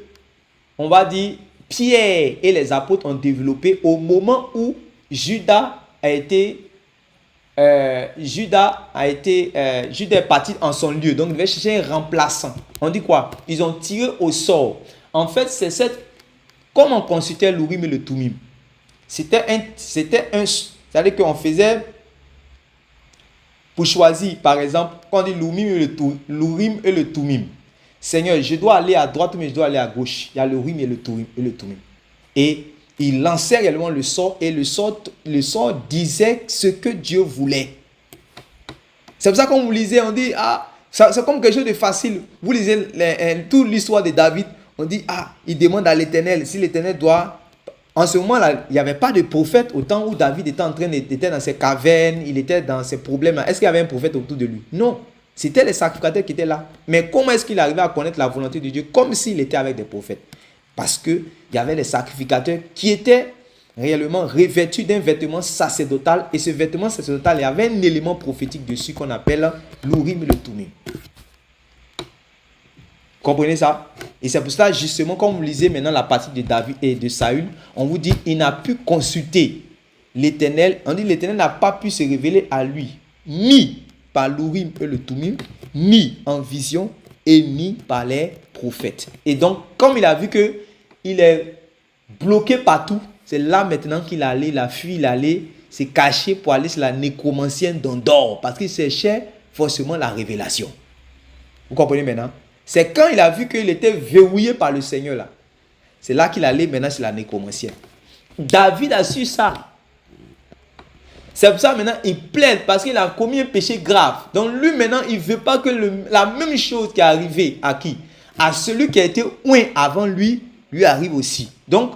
on va dire, Pierre et les apôtres ont développé au moment où Judas a été Judas est parti en son lieu. Donc, il devait chercher un remplaçant. On dit quoi? Ils ont tiré au sort. En fait, comme on consultait l'Urim et le Tumim. C'est-à-dire qu'on faisait pour choisir, par exemple, quand on dit l'Urim et le Tumim. Seigneur, je dois aller à droite, mais je dois aller à gauche. Il y a l'Urim et le Tumim. Et il lançait réellement le sort, et le sort disait ce que Dieu voulait. C'est pour ça qu'on vous lisez, on dit, c'est comme quelque chose de facile. Vous lisez toute l'histoire de David, on dit, il demande à l'Éternel, si l'Éternel doit... En ce moment-là, il n'y avait pas de prophète au temps où David était dans ses cavernes, il était dans ses problèmes. Est-ce qu'il y avait un prophète autour de lui? Non. C'était les sacrificateurs qui étaient là. Mais comment est-ce qu'il arrivait à connaître la volonté de Dieu? Comme s'il était avec des prophètes. Parce qu'il y avait les sacrificateurs qui étaient réellement revêtus d'un vêtement sacerdotal. Et ce vêtement sacerdotal, il y avait un élément prophétique dessus qu'on appelle l'Urim et le Tumim. Comprenez ça? Et c'est pour ça, justement, quand vous lisez maintenant la partie de David et de Saül, on vous dit, il n'a pu consulter l'Éternel. On dit, l'Éternel n'a pas pu se révéler à lui, ni par l'Urim et le Tumim, ni en vision, et ni par les prophètes. Et donc, comme il a vu qu'il est bloqué partout, c'est là maintenant qu'il allait, il a fui, il allait se cacher pour aller sur la nécromancienne d'Endor, parce qu'il cherchait forcément la révélation. Vous comprenez maintenant? C'est quand il a vu qu'il était verrouillé par le Seigneur là. C'est là qu'il allait maintenant sur la nécromancienne. David a su ça. C'est pour ça maintenant il plaide parce qu'il a commis un péché grave. Donc lui maintenant il ne veut pas que la même chose qui est arrivée à qui? À celui qui a été oint avant lui arrive aussi. Donc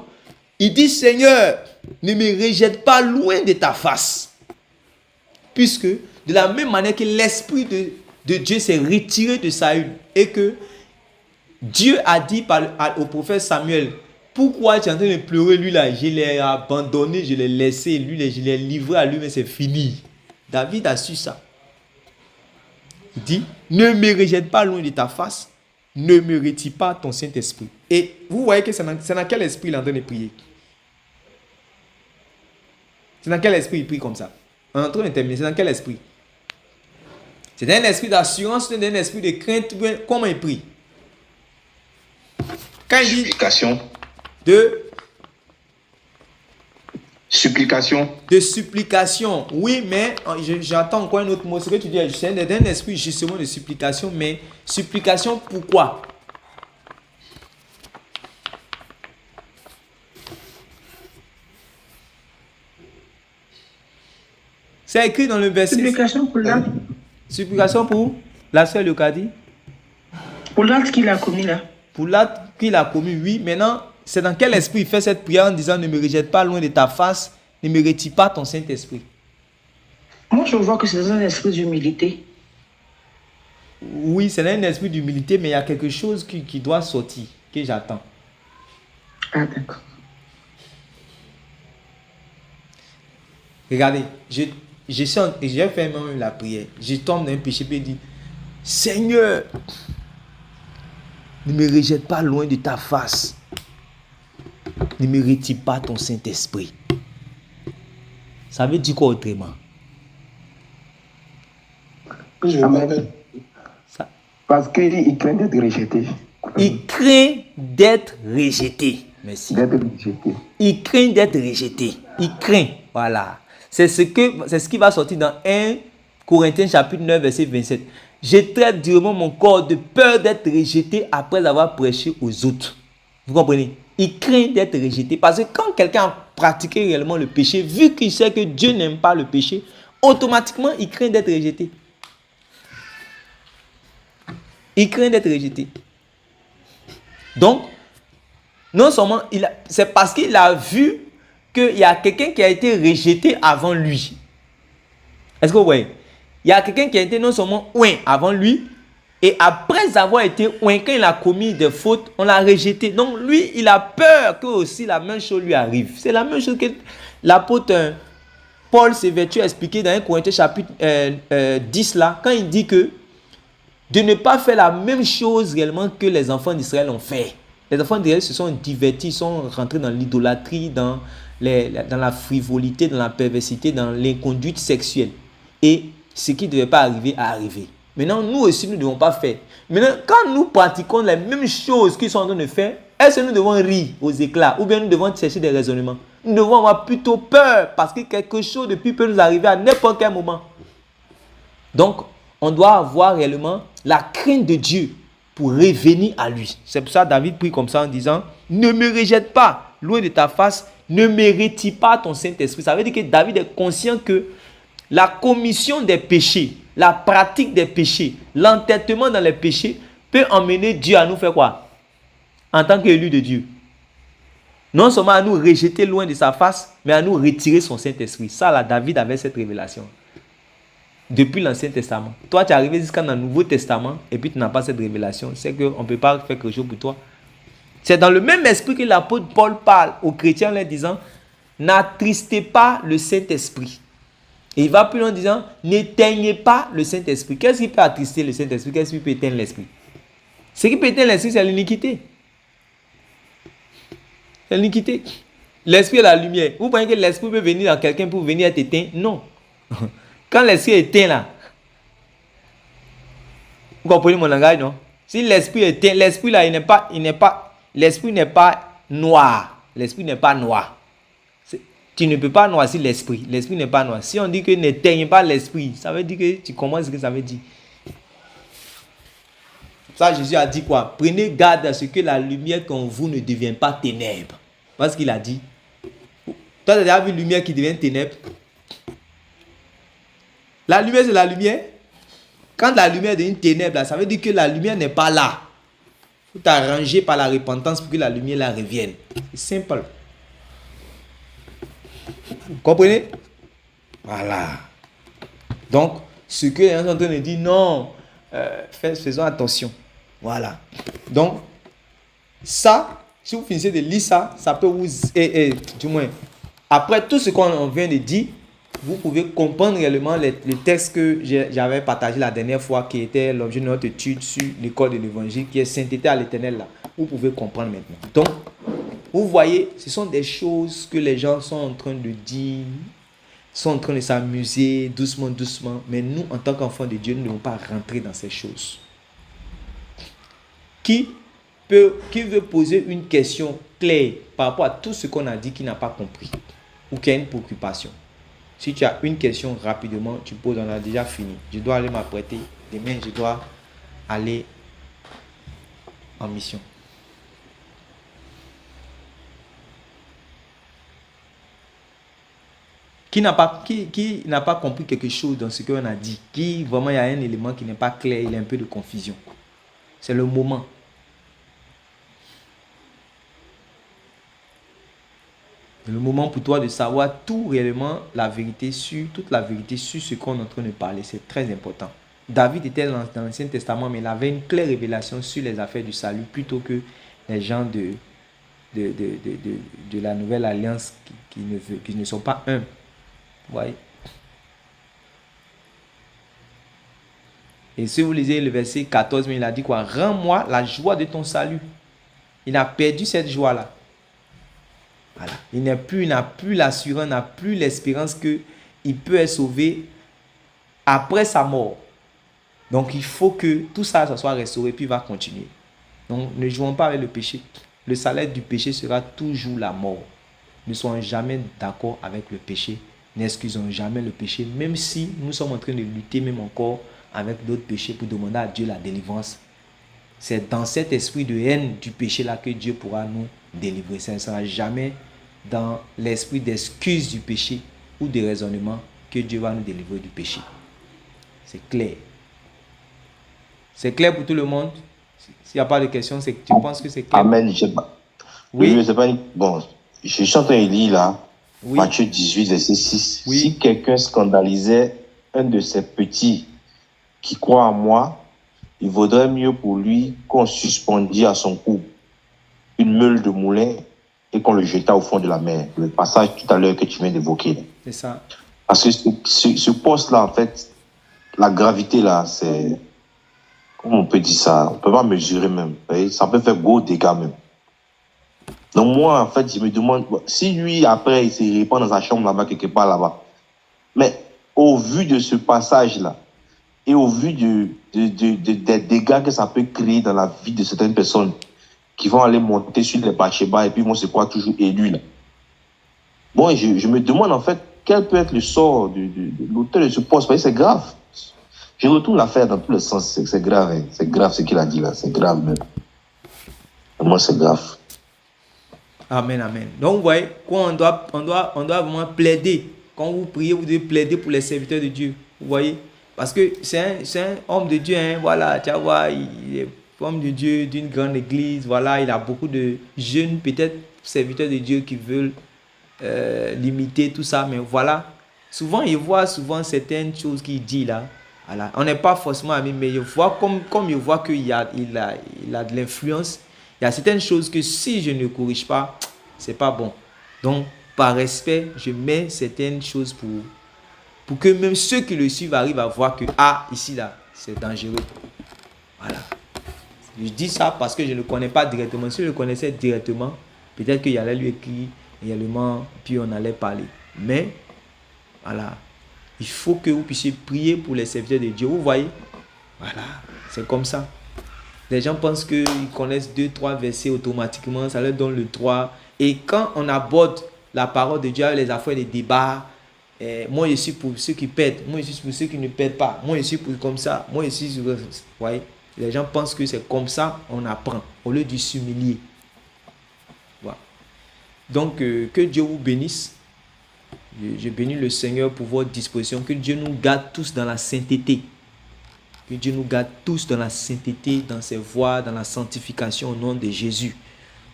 il dit, Seigneur, ne me rejette pas loin de ta face. Puisque de la même manière que l'esprit de Dieu s'est retiré de Saül et que Dieu a dit au prophète Samuel, pourquoi tu es en train de pleurer lui là? Je l'ai abandonné, je l'ai laissé, lui je l'ai livré à lui, mais c'est fini. David a su ça. Il dit, ne me rejette pas loin de ta face, ne me retire pas ton Saint-Esprit. Et vous voyez que c'est dans quel esprit il est en train de prier? C'est dans quel esprit il prie comme ça? On est en train de terminer, c'est dans quel esprit? C'est un esprit d'assurance, c'est un esprit de crainte. Comment il prie? Quand il dit Supplication. Supplication. De supplication. Oui, mais j'entends encore un autre mot. Ce que tu dis, c'est un esprit justement de supplication, mais supplication pourquoi? C'est écrit dans le verset. Supplication pour l'acte. Supplication pour la sœur Leocadie. Pour l'acte qu'il a commis là. Pour l'acte qu'il a commis, oui. Maintenant, c'est dans quel esprit il fait cette prière en disant ne me rejette pas loin de ta face, ne me retire pas ton Saint-Esprit? Moi, je vois que c'est un esprit d'humilité. Oui, c'est un esprit d'humilité, mais il y a quelque chose qui doit sortir, que j'attends. Ah, d'accord. Regardez, j'ai fait même la prière. Je tombe dans un péché et dis, Seigneur, ne me rejette pas loin de ta face. Ne me retire pas ton Saint-Esprit. Ça veut dire quoi autrement? Amen. Parce qu'il craint d'être rejeté. Il craint d'être rejeté. Merci. D'être rejeté. Il craint d'être rejeté. Il craint. Voilà. C'est ce qui va sortir dans 1 Corinthiens chapitre 9 verset 27. Je traite durement mon corps de peur d'être rejeté après avoir prêché aux autres. Vous comprenez? Il craint d'être rejeté parce que quand quelqu'un a pratiqué réellement le péché, vu qu'il sait que Dieu n'aime pas le péché, automatiquement il craint d'être rejeté. Il craint d'être rejeté. Donc, non seulement c'est parce qu'il a vu qu'il y a quelqu'un qui a été rejeté avant lui. Est-ce que vous voyez? Il y a quelqu'un qui a été non seulement oint avant lui, et après avoir été oint, quand il a commis des fautes, on l'a rejeté. Donc lui, il a peur que aussi la même chose lui arrive. C'est la même chose que l'apôtre Paul s'est vêtu à expliquer dans 1 Corinthiens chapitre 10 là, quand il dit que de ne pas faire la même chose réellement que les enfants d'Israël ont fait. Les enfants d'Israël se sont divertis, sont rentrés dans l'idolâtrie, dans la frivolité, dans la perversité, dans l'inconduite sexuelle. et ce qui ne devait pas arriver a arrivé. Maintenant, nous aussi, nous ne devons pas faire. Maintenant, quand nous pratiquons les mêmes choses qu'ils sont en train de faire, est-ce que nous devons rire aux éclats ou bien nous devons chercher des raisonnements? Nous devons avoir plutôt peur parce que quelque chose de plus peut nous arriver à n'importe quel moment. Donc, on doit avoir réellement la crainte de Dieu pour revenir à lui. C'est pour ça que David prie comme ça en disant, ne me rejette pas loin de ta face, ne me retire pas ton Saint-Esprit. Ça veut dire que David est conscient que la commission des péchés, la pratique des péchés, l'entêtement dans les péchés peut emmener Dieu à nous faire quoi? En tant qu'élu de Dieu. Non seulement à nous rejeter loin de sa face, mais à nous retirer son Saint-Esprit. Ça, là, David avait cette révélation. Depuis l'Ancien Testament. Toi, tu es arrivé jusqu'à dans le Nouveau Testament et puis tu n'as pas cette révélation. C'est qu'on ne peut pas faire quelque chose pour toi. C'est dans le même esprit que l'apôtre Paul parle aux chrétiens en leur disant, n'attristez pas le Saint-Esprit. Et il va plus loin en disant, n'éteignez pas le Saint-Esprit. Qu'est-ce qui peut attrister le Saint-Esprit? Qu'est-ce qui peut éteindre l'esprit? Ce qui peut éteindre l'esprit, c'est l'iniquité. C'est l'iniquité. L'esprit est la lumière. Vous pensez que l'esprit peut venir dans quelqu'un pour venir être éteint? Non. Quand l'esprit est éteint là, vous comprenez mon langage, non? Si l'esprit est éteint, l'esprit là, l'esprit n'est pas noir. L'esprit n'est pas noir. Tu ne peux pas noircir l'esprit. L'esprit n'est pas noir. Si on dit que n'éteigne pas l'esprit, ça veut dire que tu comprends ce que ça veut dire. Ça, Jésus a dit quoi? Prenez garde à ce que la lumière qu'en vous ne devienne pas ténèbres. Voilà ce qu'il a dit. Toi, tu as déjà vu lumière qui devient ténèbres? La lumière, c'est la lumière. Quand la lumière devient ténèbres, là, ça veut dire que la lumière n'est pas là. Il faut t'arranger par la repentance pour que la lumière là revienne. C'est simple. Vous comprenez? Voilà. Donc, ce que les gens sont en train de dire, non, faisons attention. Voilà. Donc, ça, si vous finissez de lire ça, ça peut vous... du moins, après tout ce qu'on vient de dire, vous pouvez comprendre réellement le texte que j'avais partagé la dernière fois, qui était l'objet de notre étude sur l'école de l'évangile, qui est sainteté à l'éternel là. Vous pouvez comprendre maintenant. Donc, vous voyez, ce sont des choses que les gens sont en train de dire, sont en train de s'amuser doucement, doucement. Mais nous, en tant qu'enfants de Dieu, nous ne devons pas rentrer dans ces choses. Qui veut poser une question claire par rapport à tout ce qu'on a dit, qui n'a pas compris ou qui a une préoccupation? Si tu as une question rapidement, tu poses, on a déjà fini. Je dois aller m'apprêter. Demain, je dois aller en mission. Qui n'a pas compris quelque chose dans ce qu'on a dit? Qui vraiment il y a un élément qui n'est pas clair, il y a un peu de confusion. C'est le moment. Le moment pour toi de savoir tout réellement toute la vérité sur ce qu'on est en train de parler. C'est très important. David était dans l'Ancien Testament, mais il avait une claire révélation sur les affaires du salut plutôt que les gens de la nouvelle alliance qui ne sont pas un. Vous voyez? Et si vous lisez le verset 14, il a dit quoi? Rends-moi la joie de ton salut. Il a perdu cette joie-là. Voilà. Il n'a plus l'assurance, n'a plus l'espérance qu'il peut être sauvé après sa mort. Donc il faut que tout ça soit restauré, puis va continuer. Donc ne jouons pas avec le péché. Le salaire du péché sera toujours la mort. Ne soyons jamais d'accord avec le péché. N'excusons jamais le péché, même si nous sommes en train de lutter même encore avec d'autres péchés pour demander à Dieu la délivrance. C'est dans cet esprit de haine du péché là que Dieu pourra nous délivrer. Ça ne sera jamais dans l'esprit d'excuse du péché ou de raisonnement que Dieu va nous délivrer du péché. C'est clair. C'est clair pour tout le monde? S'il n'y a pas de questions, c'est que tu penses que c'est clair? Amen. Je sais pas. Oui, je sais pas. Bon, je suis en train de lire là. Oui. Matthieu 18, verset 6. Oui. Si quelqu'un scandalisait un de ses petits qui croit en moi, il vaudrait mieux pour lui qu'on suspendît à son cou une meule de moulin et qu'on le jetât au fond de la mer. Le passage tout à l'heure que tu viens d'évoquer. C'est ça. Parce que ce poste-là, en fait, la gravité là, c'est... Comment on peut dire ça? On ne peut pas mesurer même. Ça peut faire gros dégâts même. Donc moi, en fait, je me demande, si lui, après, il se répand dans sa chambre là-bas, quelque part là-bas, mais au au vu de ce passage-là, et au vu des dégâts que ça peut créer dans la vie de certaines personnes qui vont aller monter sur les bas et puis vont se croire toujours élus là. Bon, je me demande en fait quel peut être le sort de l'auteur de ce poste, parce que c'est grave. Je retourne l'affaire dans tous les sens, c'est grave, hein. C'est grave ce qu'il a dit là, c'est grave même. Moi, c'est grave. Amen, amen. Donc, vous voyez, quoi, on doit vraiment plaider. Quand vous priez, vous devez plaider pour les serviteurs de Dieu. Vous voyez? Parce que c'est un homme de Dieu, hein, voilà, tu vois, il est homme de Dieu d'une grande église, voilà, il a beaucoup de jeunes, peut-être serviteurs de Dieu qui veulent limiter tout ça, mais voilà, souvent, il voit certaines choses qu'il dit là, voilà. On n'est pas forcément amis, mais il voit comme il voit qu'il a de l'influence, il y a certaines choses que si je ne corrige pas, c'est pas bon. Donc, par respect, je mets certaines choses pour que même ceux qui le suivent arrivent à voir que, ici, là, c'est dangereux. Voilà. Je dis ça parce que je ne le connais pas directement. Si je le connaissais directement, peut-être qu'il allait lui écrire également, puis on allait parler. Mais, voilà, il faut que vous puissiez prier pour les serviteurs de Dieu. Vous voyez? Voilà, c'est comme ça. Les gens pensent qu'ils connaissent 2-3 versets automatiquement, ça leur donne le 3. Et quand on aborde la parole de Dieu avec les affaires des débats, moi je suis pour ceux qui pètent, moi je suis pour ceux qui ne pètent pas, moi je suis pour comme ça, moi je suis... Vous voyez, les gens pensent que c'est comme ça on apprend, au lieu de s'humilier. Voilà. Donc que Dieu vous bénisse. Je bénis le Seigneur pour votre disposition. Que Dieu nous garde tous dans la sainteté. Que Dieu nous garde tous dans la sainteté, dans ses voies, dans la sanctification au nom de Jésus.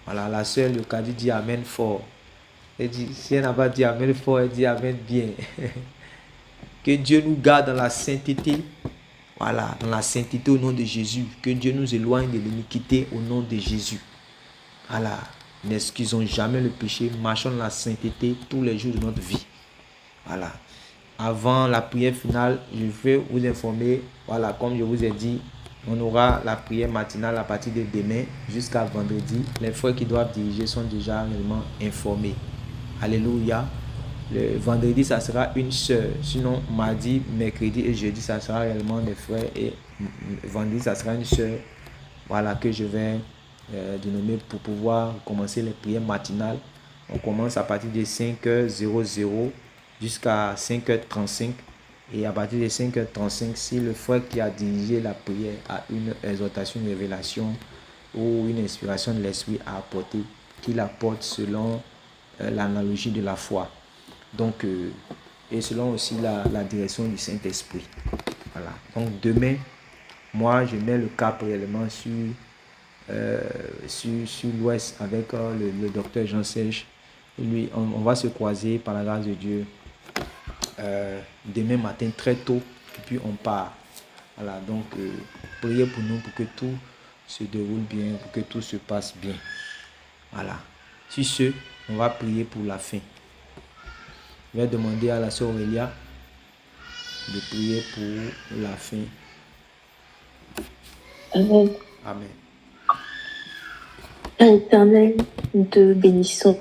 Voilà, la sœur Leocadie dit Amen fort. Elle dit, si elle n'a pas dit Amen fort, elle dit Amen bien. Que Dieu nous garde dans la sainteté. Voilà, dans la sainteté au nom de Jésus. Que Dieu nous éloigne de l'iniquité au nom de Jésus. Voilà, n'excusons jamais le péché. Marchons dans la sainteté tous les jours de notre vie. Voilà. Avant la prière finale, je vais vous informer, voilà, comme je vous ai dit, on aura la prière matinale à partir de demain jusqu'à vendredi. Les frères qui doivent diriger sont déjà réellement informés. Alléluia. Le vendredi, ça sera une sœur. Sinon, mardi, mercredi et jeudi, ça sera réellement des frères. Et vendredi, ça sera une sœur, voilà, que je vais dénommer pour pouvoir commencer les prières matinales. On commence à partir de 5h00 jusqu'à 5h35. Et à partir de 5h35, si le frère qui a dirigé la prière a une exhortation, une révélation ou une inspiration de l'esprit à apporter, qu'il apporte selon l'analogie de la foi. Donc, et selon aussi la direction du Saint-Esprit. Voilà. Donc demain, moi je mets le cap réellement sur l'Ouest avec le docteur Jean-Serge. Lui, on va se croiser par la grâce de Dieu demain matin très tôt et puis on part. Voilà, donc priez pour nous pour que tout se déroule bien, pour que tout se passe bien. Voilà. Sur ce, on va prier pour la fin. Je vais demander à la sœur Aurélia de prier pour la fin. Amen. Amen. Père éternel, nous te bénissons